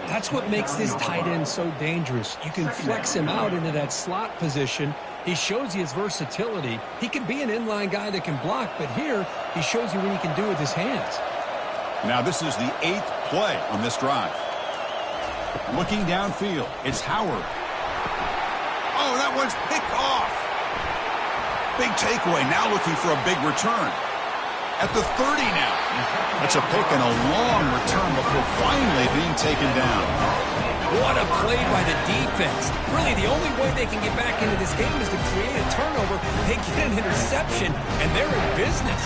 That's what makes this tight end so dangerous. You can flex him out into that slot position. He shows you his versatility. He can be an inline guy that can block, but here he shows you what he can do with his hands. Now this is the 8th play on this drive. Looking downfield, it's Howard. Oh, that one's picked off. Big takeaway, now looking for a big return. At the 30 now. That's a pick and a long return before finally being taken down. What a play by the defense. Really, the only way they can get back into this game is to create a turnover. They get an interception, and they're in business.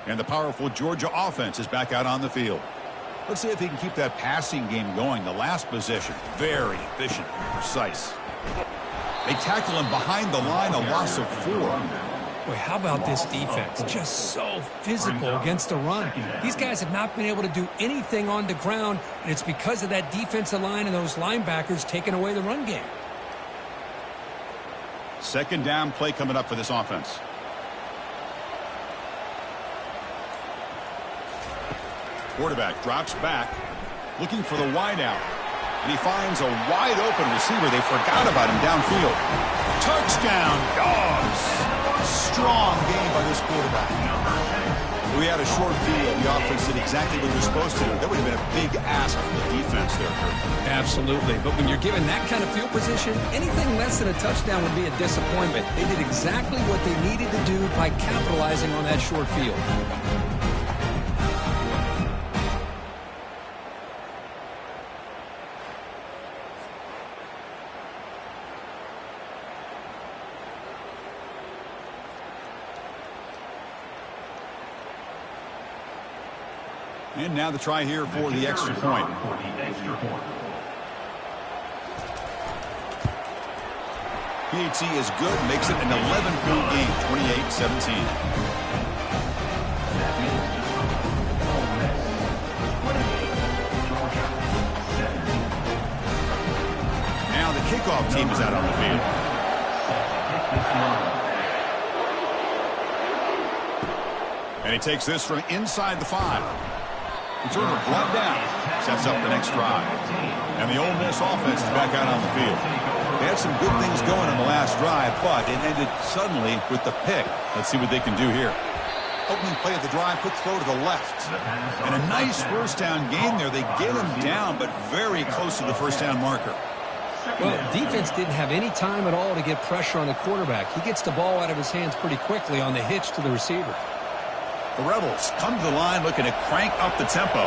And the powerful Georgia offense is back out on the field. Let's see if he can keep that passing game going. The last possession, very efficient, precise. They tackle him behind the line, a loss of 4. Boy, how about this defense? Just so physical against the run. These guys have not been able to do anything on the ground, and it's because of that defensive line and those linebackers taking away the run game. Second down play coming up for this offense. Quarterback drops back, looking for the wideout. And he finds a wide-open receiver. They forgot about him downfield. Touchdown, Dogs! Strong game by this quarterback. We had a short field. The offense did exactly what they were supposed to. That would have been a big ask from the defense there, Kurt. Absolutely. But when you're given that kind of field position, anything less than a touchdown would be a disappointment. They did exactly what they needed to do by capitalizing on that short field. And now the try here for the extra point. PHC is good, makes it an 11-point game, 28-17. Now the kickoff team is out on the field. And he takes this from inside the 5. Returner brought down, sets up the next drive. And the Ole Miss offense is back out on the field. They had some good things going on the last drive, but it ended suddenly with the pick. Let's see what they can do here. Opening play of the drive, quick throw to the left. And a nice first down gain there. They get him down, but very close to the first down marker. Well, defense didn't have any time at all to get pressure on the quarterback. He gets the ball out of his hands pretty quickly on the hitch to the receiver. The Rebels come to the line looking to crank up the tempo.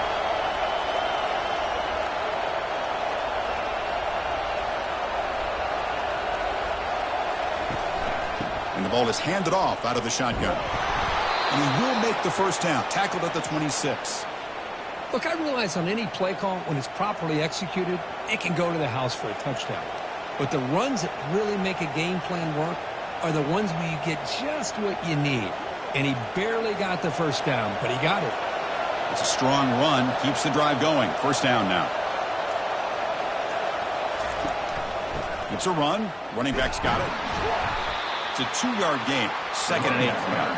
And the ball is handed off out of the shotgun. And he will make the first down, tackled at the 26. Look, I realize on any play call, when it's properly executed, it can go to the house for a touchdown. But the runs that really make a game plan work are the ones where you get just what you need. And he barely got the first down, but he got it. It's a strong run, keeps the drive going. First down now. It's a run. Running back's got it. It's a 2-yard gain. 2nd and 8 coming up.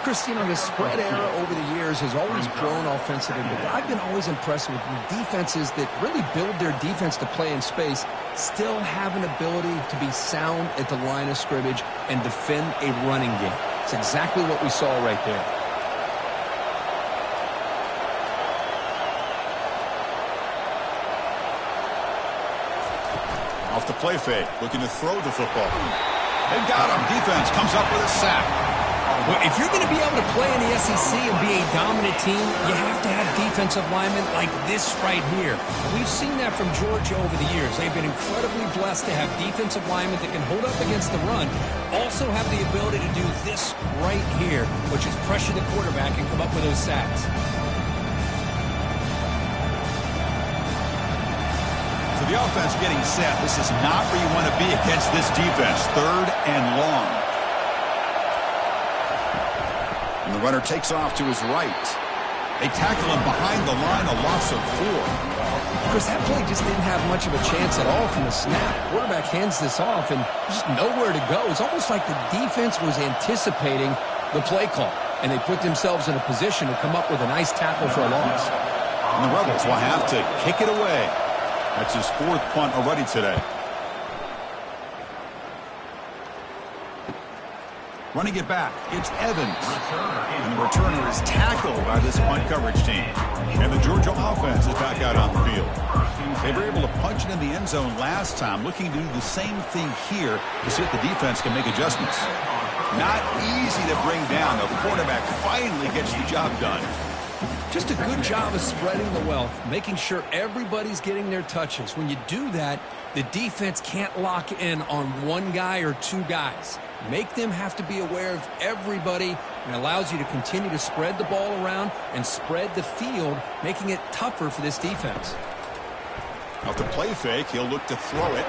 Chris, you know, the spread era over the years has always grown offensively, but I've been always impressed with defenses that really build their defense to play in space, still have an ability to be sound at the line of scrimmage and defend a running game. It's exactly what we saw right there. Off the play fake, looking to throw the football. They got him. Defense comes up with a sack. Well, if you're going to be able to play in the SEC and be a dominant team, you have to have defensive linemen like this right here. We've seen that from Georgia over the years. They've been incredibly blessed to have defensive linemen that can hold up against the run, also have the ability to do this right here, which is pressure the quarterback and come up with those sacks. So the offense getting set. This is not where you want to be against this defense. 3rd and long. And the runner takes off to his right. They tackle him behind the line, a loss of 4. Because that play just didn't have much of a chance at all from the snap. Quarterback hands this off, and there's just nowhere to go. It's almost like the defense was anticipating the play call, and they put themselves in a position to come up with a nice tackle for a loss. And the Rebels will have to kick it away. That's his 4th punt already today. Running it back, it's Evans. And the returner is tackled by this punt coverage team. And the Georgia offense is back out on the field. They were able to punch it in the end zone last time, looking to do the same thing here to see if the defense can make adjustments. Not easy to bring down. The quarterback finally gets the job done. Just a good job of spreading the wealth, making sure everybody's getting their touches. When you do that, the defense can't lock in on one guy or 2 guys. Make them have to be aware of everybody, and allows you to continue to spread the ball around and spread the field, making it tougher for this defense. Off the play fake, he'll look to throw it.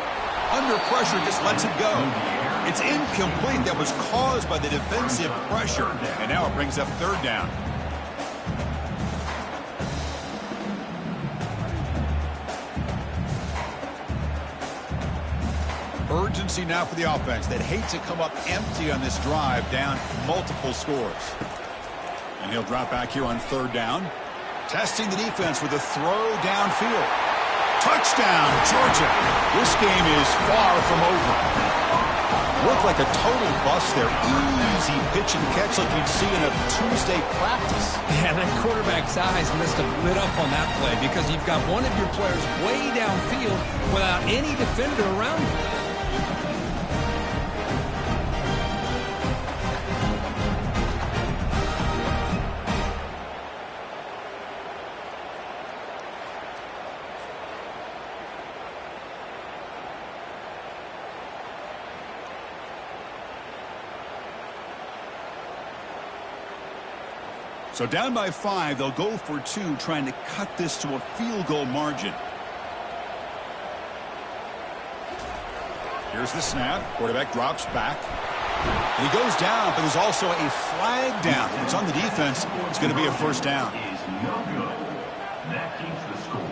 Under pressure, just lets it go. It's incomplete. That was caused by the defensive pressure. And now it brings up 3rd down. Urgency now for the offense. They'd hate to come up empty on this drive, down multiple scores. And he'll drop back here on 3rd down. Testing the defense with a throw downfield. Touchdown, Georgia. This game is far from over. Looked like a total bust there. Easy pitch and catch like you'd see in a Tuesday practice. Yeah, that quarterback's eyes must have lit up on that play, because you've got one of your players way downfield without any defender around him. So down by 5, they'll go for 2, trying to cut this to a field goal margin. Here's the snap. Quarterback drops back. And he goes down, but there's also a flag down. If it's on the defense, it's going to be a 1st down. Is no good. That keeps the score.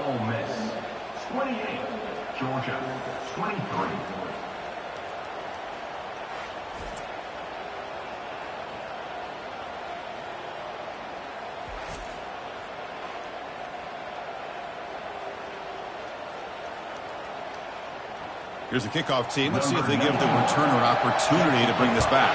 Ole Miss 28, Georgia 23. Here's the kickoff team. Let's see if they give the returner an opportunity to bring this back.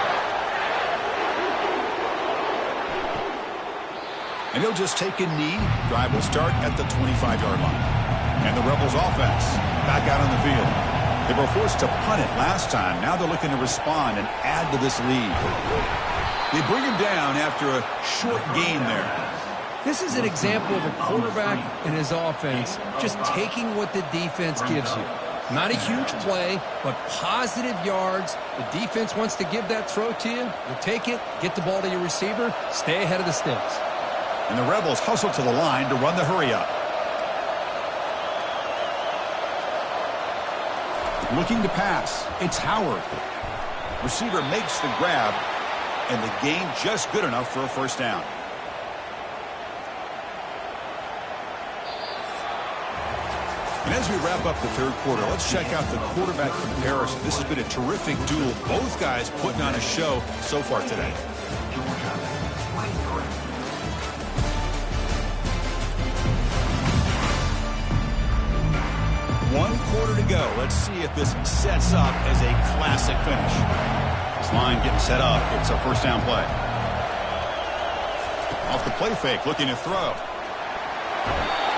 And he'll just take a knee. Drive will start at the 25-yard line. And the Rebels offense back out on the field. They were forced to punt it last time. Now they're looking to respond and add to this lead. They bring him down after a short gain there. This is an example of a quarterback and his offense just taking what the defense gives you. Not a huge play, but positive yards. The defense wants to give that throw to you. You take it, get the ball to your receiver, stay ahead of the sticks. And the Rebels hustle to the line to run the hurry-up. Looking to pass. It's Howard. Receiver makes the grab, and the gain just good enough for a 1st down. And as we wrap up the 3rd quarter, let's check out the quarterback comparison. This has been a terrific duel. Both guys putting on a show so far today. Georgia 23. One quarter to go. Let's see if this sets up as a classic finish. This line getting set up. It's a 1st down play. Off the play fake, looking to throw.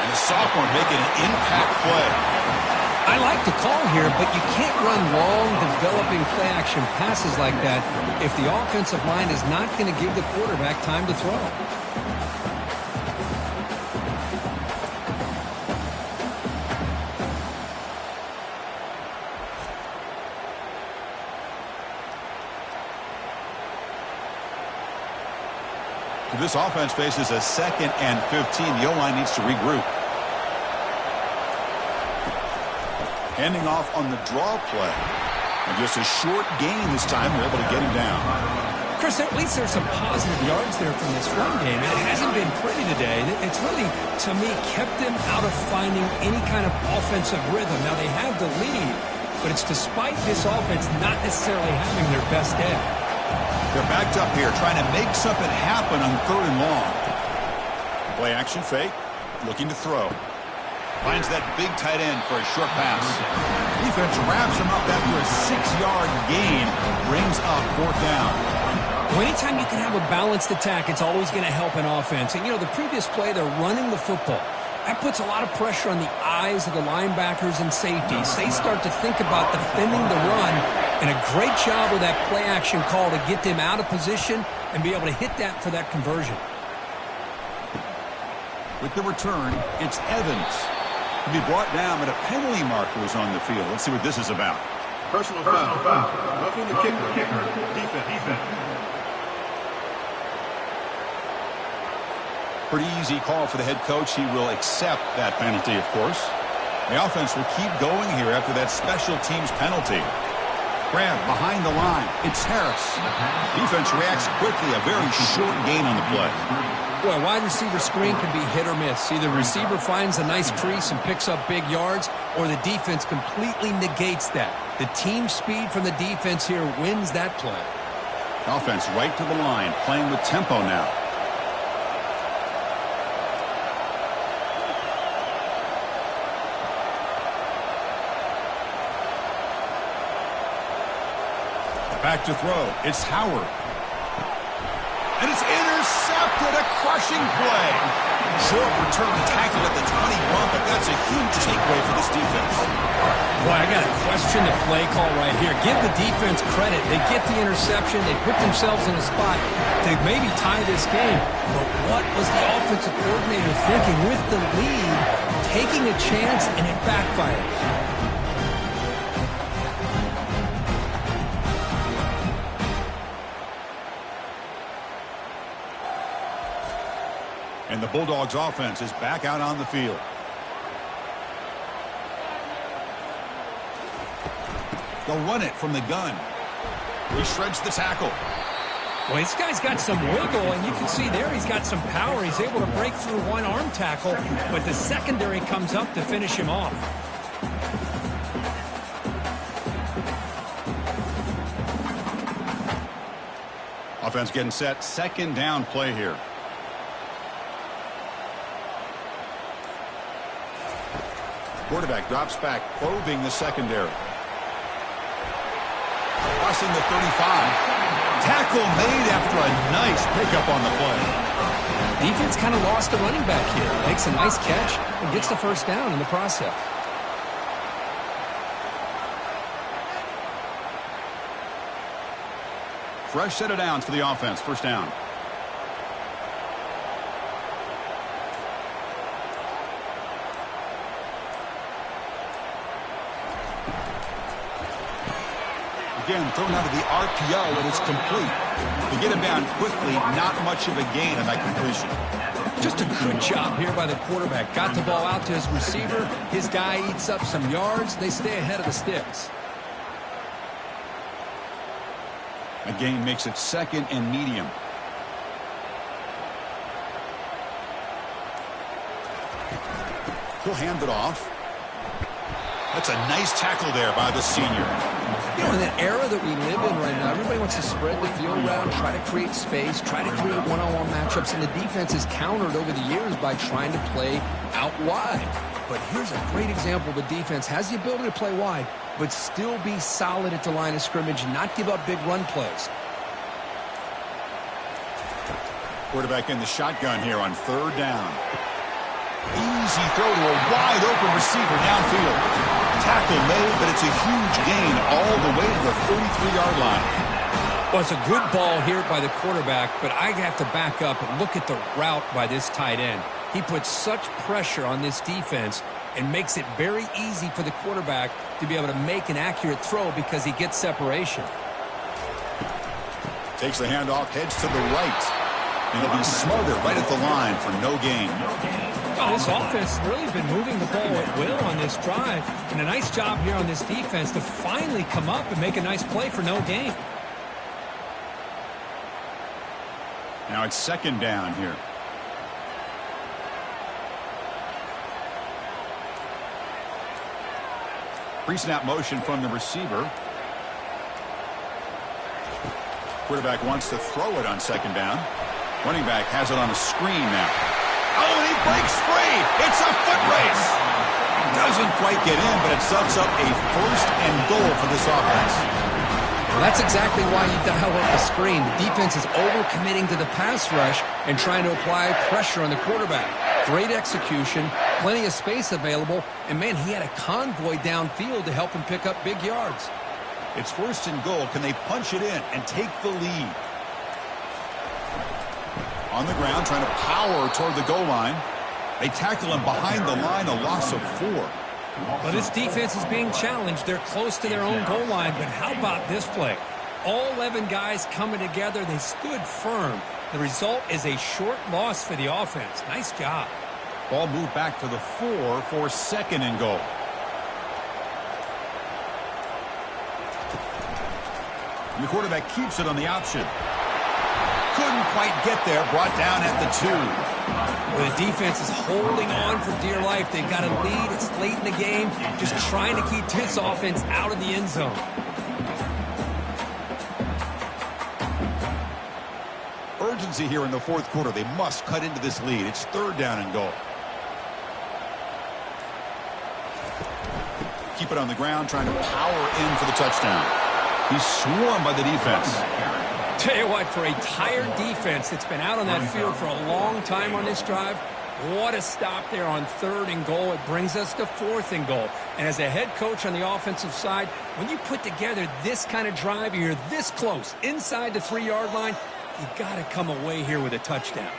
And the sophomore making an impact play. I like the call here, but you can't run long, developing play-action passes like that if the offensive line is not going to give the quarterback time to throw. This offense faces a 2nd and 15. The O-line needs to regroup. Handing off on the draw play. And just a short gain this time. They're able to get him down. Chris, at least there's some positive yards there from this run game. It hasn't been pretty today. It's really, to me, kept them out of finding any kind of offensive rhythm. Now, they have the lead, but it's despite this offense not necessarily having their best day. They're backed up here, trying to make something happen on 3rd and long. Play action fake, looking to throw. Finds that big tight end for a short pass. Defense wraps him up after a 6-yard gain. Brings up 4th down. Well, anytime you can have a balanced attack, it's always going to help an offense. And, you know, the previous play, they're running the football. That puts a lot of pressure on the eyes of the linebackers and safeties. They start to think about defending the run, and a great job with that play action call to get them out of position and be able to hit that for that conversion. With the return, it's Evans. To be brought down, but a penalty marker was on the field. Let's see what this is about. Personal foul. Roughing the kicker. Defense. Pretty easy call for the head coach. He will accept that penalty, of course. The offense will keep going here after that special teams penalty. Grab behind the line. It's Harris. Defense reacts quickly. A very short gain on the play. Boy, a wide receiver screen can be hit or miss. Either receiver finds a nice crease and picks up big yards, or the defense completely negates that. The team speed from the defense here wins that play. Offense right to the line, playing with tempo now. Back to throw. It's Howard. And it's intercepted. A crushing play. Short return tackle at the 21, but that's a huge takeaway for this defense. Boy, I got to question the play call right here. Give the defense credit. They get the interception. They put themselves in a spot to maybe tie this game. But what was the offensive coordinator thinking with the lead, taking a chance, and it backfired? And the Bulldogs offense is back out on the field. They'll run it from the gun. He shreds the tackle. Well, this guy's got some wiggle, and you can see there he's got some power. He's able to break through one arm tackle, but the secondary comes up to finish him off. Offense getting set. 2nd down play here. Quarterback drops back, probing the secondary. Crossing the 35. Tackle made after a nice pickup on the play. Defense kind of lost a running back here. Makes a nice catch and gets the 1st down in the process. Fresh set of downs for the offense. 1st down. Again, thrown out of the RPO, and it's complete. To get him down quickly, not much of a gain on that completion. Just a good job here by the quarterback. Got the ball out to his receiver. His guy eats up some yards. They stay ahead of the sticks. A gain makes it 2nd and medium. He'll hand it off. That's a nice tackle there by the senior. You know, in that era that we live in right now, everybody wants to spread the field around, try to create space, try to create one-on-one matchups, and the defense is countered over the years by trying to play out wide. But here's a great example. The defense has the ability to play wide, but still be solid at the line of scrimmage, not give up big run plays. Quarterback in the shotgun here on 3rd down. Easy throw to a wide-open receiver downfield. Tackle made, but it's a huge gain all the way to the 33-yard line. Well, it's a good ball here by the quarterback, but I have to back up and look at the route by this tight end. He puts such pressure on this defense and makes it very easy for the quarterback to be able to make an accurate throw because he gets separation. Takes the handoff, heads to the right. And he'll be smothered right at the line for no gain. Well, this offense has really been moving the ball at will on this drive. And a nice job here on this defense to finally come up and make a nice play for no gain. Now it's second down here. Pre-snap motion from the receiver. Quarterback wants to throw it on second down. Running back has it on a screen now. Oh, and he breaks free. It's a foot race. Doesn't quite get in, but it sets up a first and goal for this offense. Well, that's exactly why you dial up the screen. The defense is overcommitting to the pass rush and trying to apply pressure on the quarterback. Great execution, plenty of space available, and man, he had a convoy downfield to help him pick up big yards. It's first and goal. Can they punch it in and take the lead? On the ground, trying to power toward the goal line. They tackle him behind the line, a loss of 4. But this defense is being challenged. They're close to their own goal line, but how about this play? All 11 guys coming together. They stood firm. The result is a short loss for the offense. Nice job. Ball moved back to the 4 for second and goal. And the quarterback keeps it on the option. Couldn't quite get there. Brought down at the 2. Well, the defense is holding on for dear life. They've got a lead. It's late in the game. Just trying to keep this offense out of the end zone. Urgency here in the fourth quarter. They must cut into this lead. It's third down and goal. Keep it on the ground, trying to power in for the touchdown. He's swarmed by the defense. Tell you what, for a tired defense that's been out on that field for a long time on this drive, what a stop there on third and goal. It brings us to fourth and goal. And as a head coach on the offensive side, when you put together this kind of drive, you're this close inside the 3-yard line, you got to come away here with a touchdown.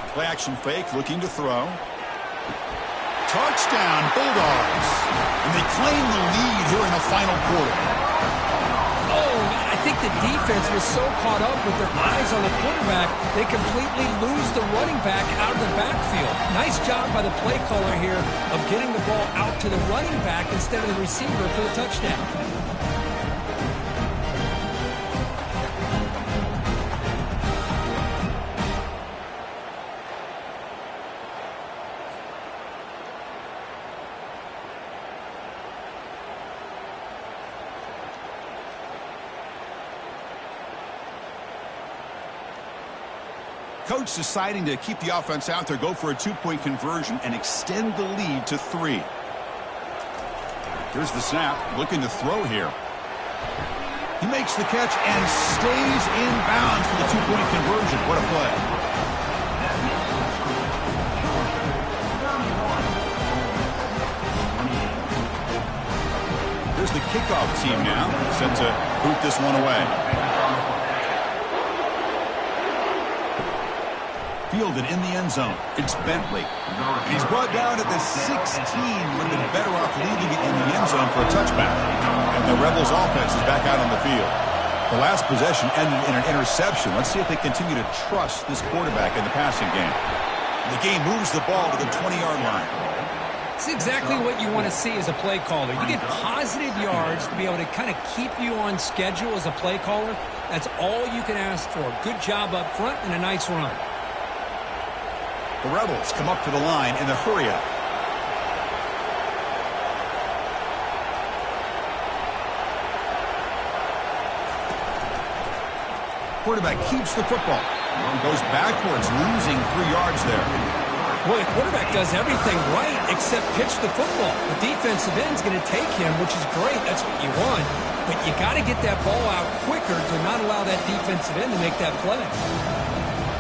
Play action fake, looking to throw. Touchdown, Bulldogs. And they claim the lead here in the final quarter. Oh, I think the defense was so caught up with their eyes on the quarterback, they completely lose the running back out of the backfield. Nice job by the play caller here of getting the ball out to the running back instead of the receiver for the touchdown. Coach deciding to keep the offense out there, go for a 2-point conversion, and extend the lead to 3. Here's the snap, looking to throw here. He makes the catch and stays in bounds for the 2-point conversion. What a play. Here's the kickoff team now, set to boot this one away. Fielded in the end zone. It's Bentley. He's brought down at the 16. Would have been better off leaving it in the end zone for a touchback. And the Rebels offense is back out on the field. The last possession ended in an interception. Let's see if they continue to trust this quarterback in the passing game. The game moves the ball to the 20-yard line. It's exactly what you want to see as a play caller. You get positive yards to be able to kind of keep you on schedule as a play caller. That's all you can ask for. Good job up front and a nice run. The Rebels come up to the line in the hurry-up. Quarterback keeps the football. Goes backwards, losing 3 yards there. Well, the quarterback does everything right except pitch the football. The defensive end's going to take him, which is great. That's what you want. But you got to get that ball out quicker to not allow that defensive end to make that play.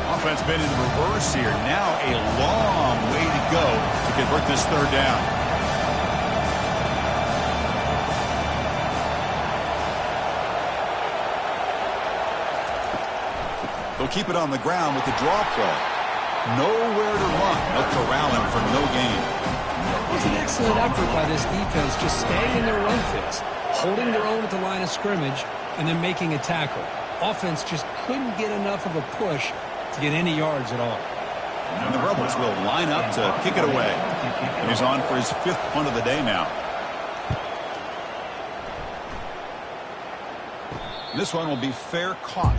Offense been in the reverse here. Now a long way to go to convert this third down. They'll keep it on the ground with the draw play. Nowhere to run. They'll corral him for no gain. It was an excellent effort by this defense, just staying in their run fits, holding their own at the line of scrimmage, and then making a tackle. Offense just couldn't get enough of a push to get any yards at all. And the Rebels will line up to kick it away. He's on for his 5th punt of the day now. This one will be fair caught.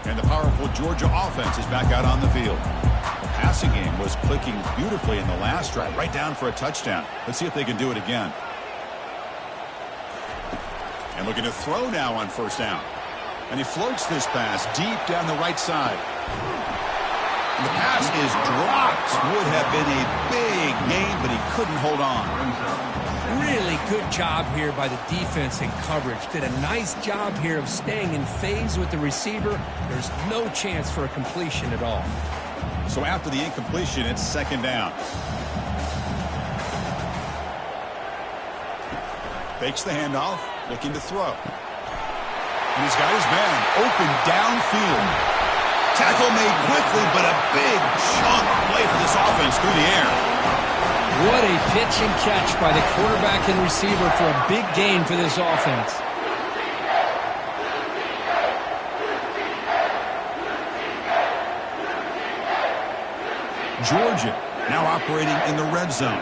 And the powerful Georgia offense is back out on the field. The passing game was clicking beautifully in the last drive, right down for a touchdown. Let's see if they can do it again. And looking to throw now on first down. And he floats this pass deep down the right side. And the pass is dropped. Would have been a big gain, but he couldn't hold on. Really good job here by the defense in coverage. Did a nice job here of staying in phase with the receiver. There's no chance for a completion at all. So after the incompletion, it's second down. Fakes the handoff, looking to throw. And he's got his man open downfield. Tackle made quickly, but a big chunk play for this offense through the air. What a pitch and catch by the quarterback and receiver for a big gain for this offense. Georgia now operating in the red zone.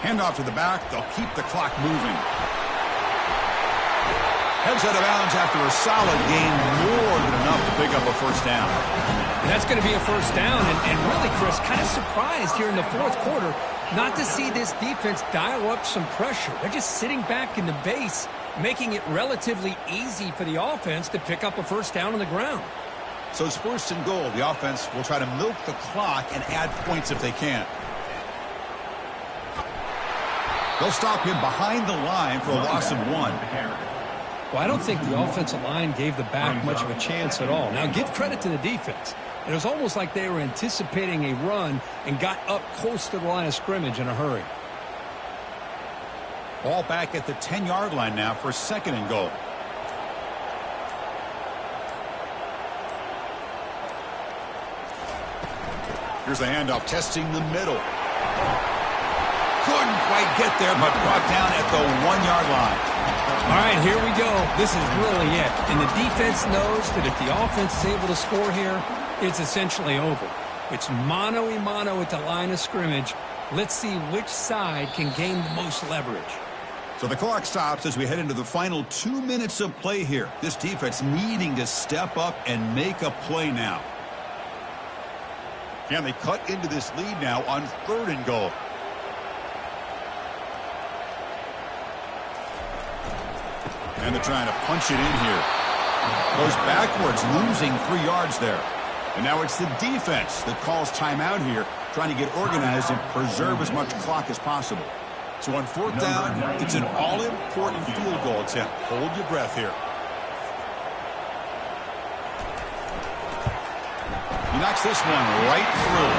Handoff to the back. They'll keep the clock moving. Heads out of bounds after a solid gain, more than enough to pick up a first down. And that's going to be a first down. And really, Chris, kind of surprised here in the fourth quarter not to see this defense dial up some pressure. They're just sitting back in the base, making it relatively easy for the offense to pick up a first down on the ground. So it's first and goal. The offense will try to milk the clock and add points if they can. They'll stop him behind the line for a loss of 1. Well, I don't think the offensive line gave the back much of a chance at all. Now, give credit to the defense. It was almost like they were anticipating a run and got up close to the line of scrimmage in a hurry. Ball back at the 10-yard line now for second and goal. Here's the handoff, testing the middle. Couldn't quite get there, but brought down at the 1-yard line. All right, here we go. This is really it. And the defense knows that if the offense is able to score here, it's essentially over. It's mano-a-mano at the line of scrimmage. Let's see which side can gain the most leverage. So the clock stops as we head into the final 2 minutes of play here. This defense needing to step up and make a play now. Can they cut into this lead now on third and goal? And they're trying to punch it in here. Goes backwards, losing 3 yards there. And now it's the defense that calls timeout here, trying to get organized and preserve as much clock as possible. So on fourth down, it's an all-important field goal attempt. Hold your breath here. He knocks this one right through.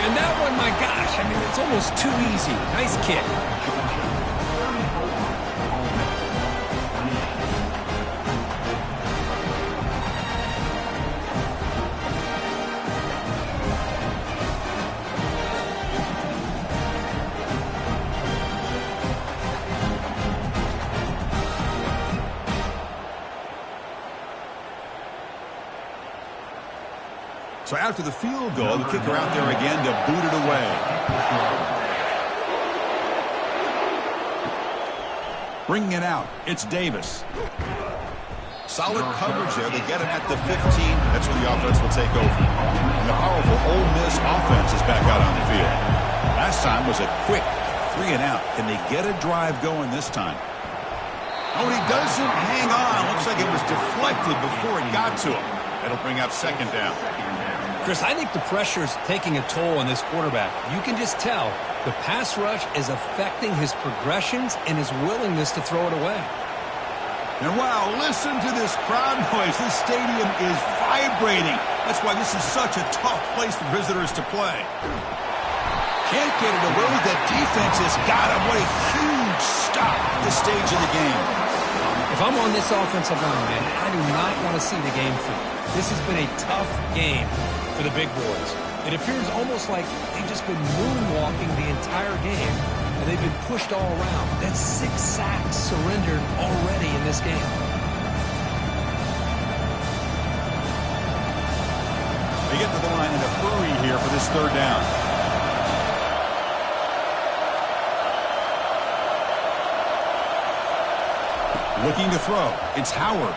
And that one, my gosh, I mean, it's almost too easy. Nice kick. So after the field goal, the kicker out there again to boot it away. Bringing it out, it's Davis. Solid coverage there. They get him at the 15. That's where the offense will take over. And the powerful Ole Miss offense is back out on the field. Last time was a quick 3 and out. Can they get a drive going this time? Oh, he doesn't hang on. Looks like it was deflected before it got to him. That'll bring up second down. Chris, I think the pressure is taking a toll on this quarterback. You can just tell the pass rush is affecting his progressions and his willingness to throw it away. And wow, listen to this crowd noise. This stadium is vibrating. That's why this is such a tough place for visitors to play. Can't get it away. The defense has got him. What a huge stop at this stage of the game. If I'm on this offensive line, man, I do not want to see the game through. This has been a tough game for the big boys. It appears almost like they've just been moonwalking the entire game, and they've been pushed all around. That's 6 sacks surrendered already in this game. They get to the line in a hurry here for this third down. Looking to throw. It's Howard.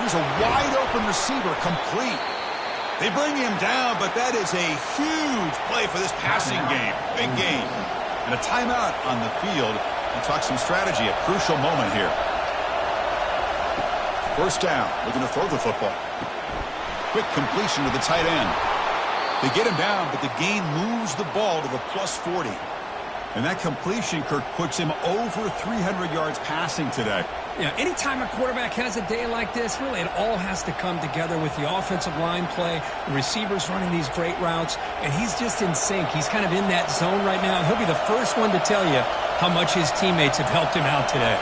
Here's a wide-open receiver, complete. They bring him down, but that is a huge play for this passing game. Big game. And a timeout on the field. We'll talk some strategy, a crucial moment here. First down, looking to throw the football. Quick completion to the tight end. They get him down, but the gain moves the ball to the +40. And that completion, Kirk, puts him over 300 yards passing today. Yeah, anytime a quarterback has a day like this, really it all has to come together with the offensive line play, the receivers running these great routes, and he's just in sync. He's kind of in that zone right now, and he'll be the first one to tell you how much his teammates have helped him out today.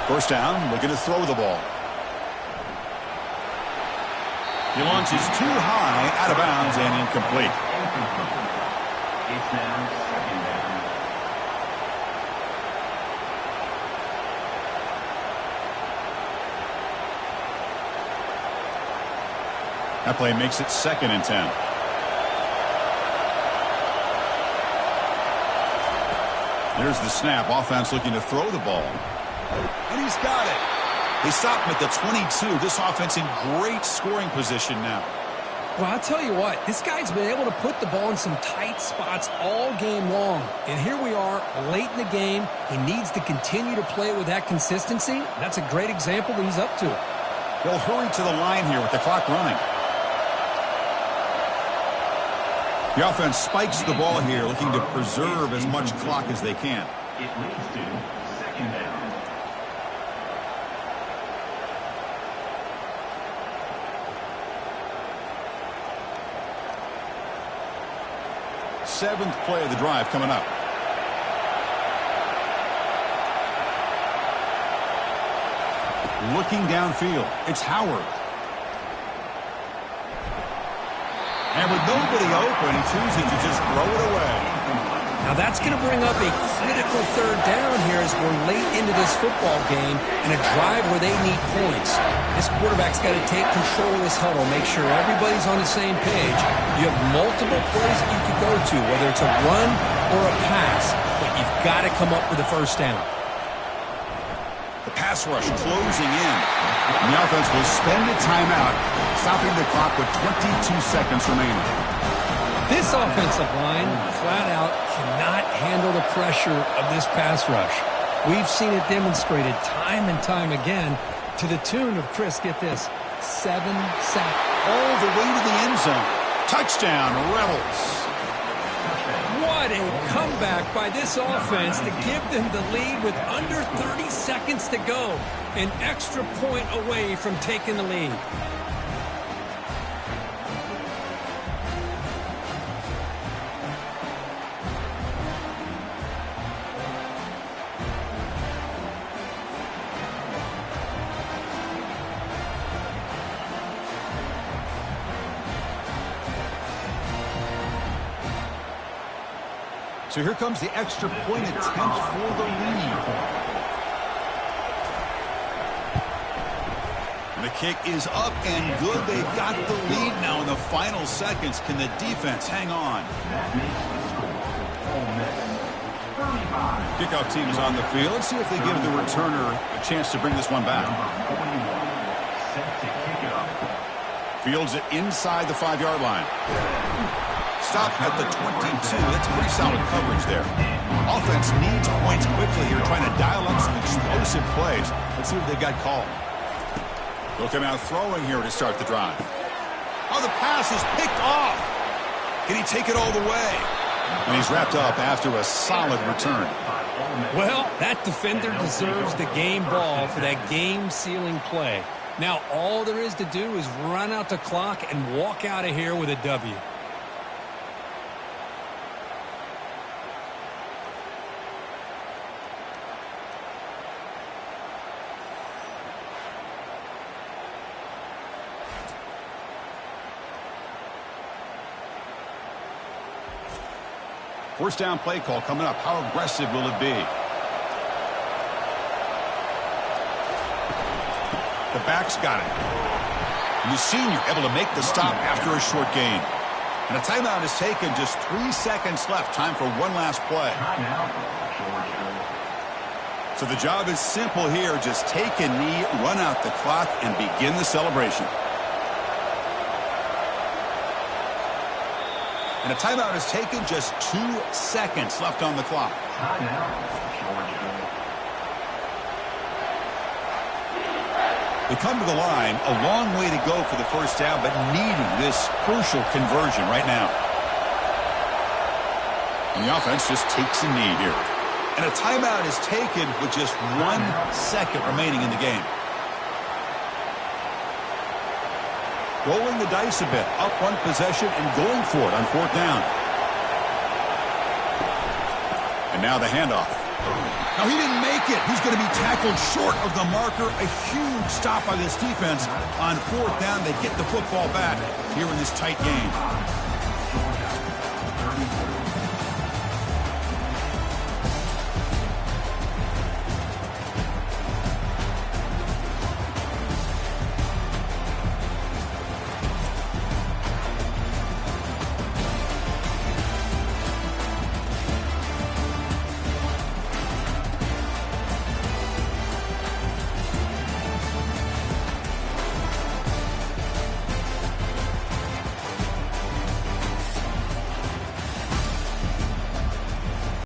First down, looking to throw the ball. He launches too high, out of bounds, and incomplete. It's now second down. That play makes it 2nd and 10. There's the snap. Offense looking to throw the ball. And he's got it. They stop him at the 22. This offense in great scoring position now. Well, I'll tell you what, this guy's been able to put the ball in some tight spots all game long. And here we are, late in the game. He needs to continue to play with that consistency. That's a great example that he's up to it. They'll hurry to the line here with the clock running. The offense spikes the ball here, looking to preserve as much clock as they can. It leads to second down. Seventh play of the drive coming up. Looking downfield, it's Howard. And with nobody open, he chooses to just throw it away. Now that's going to bring up a critical third down here as we're late into this football game in a drive where they need points. This quarterback's got to take control of this huddle, make sure everybody's on the same page. You have multiple plays that you could go to, whether it's a run or a pass, but you've got to come up with a first down. The pass rush closing in. And the offense will spend a timeout, stopping the clock with 22 seconds remaining. This offensive line, flat out, cannot handle the pressure of this pass rush. We've seen it demonstrated time and time again to the tune of, Chris, get this, 7 sacks. All the way to the end zone. Touchdown, Rebels. What a comeback by this offense to give them the lead with under 30 seconds to go. An extra point away from taking the lead. So here comes the extra point attempt for the lead. And the kick is up and good. They've got the lead now in the final seconds. Can the defense hang on? That makes the score. Ole Miss 35. Kickoff team is on the field. Let's see if they give the returner a chance to bring this one back. Number 41 set to kick it up. Fields it inside the 5-yard line. Stop at the 22. That's pretty solid coverage there. Offense needs points quickly here, trying to dial up some explosive plays. Let's see what they've got called. They'll come out throwing here to start the drive. Oh, the pass is picked off. Can he take it all the way? And he's wrapped up after a solid return. Well, that defender deserves the game ball for that game-sealing play. Now all there is to do is run out the clock and walk out of here with a W. First down play call coming up. How aggressive will it be? The back's got it. And the senior able to make the stop after a short gain. And a timeout is taken. Just 3 seconds left. Time for one last play. Timeout, Georgia. So the job is simple here. Just take a knee, run out the clock, and begin the celebration. And a timeout is taken, just 2 seconds left on the clock. Timeout, Georgia. They come to the line, a long way to go for the first down, but needing this crucial conversion right now. And the offense just takes a knee here. And a timeout is taken with just 1 second remaining in the game. Rolling the dice a bit, up one possession and going for it on 4th down. And now the handoff. Now he didn't make it. He's going to be tackled short of the marker. A huge stop by this defense on 4th down. They get the football back here in this tight game.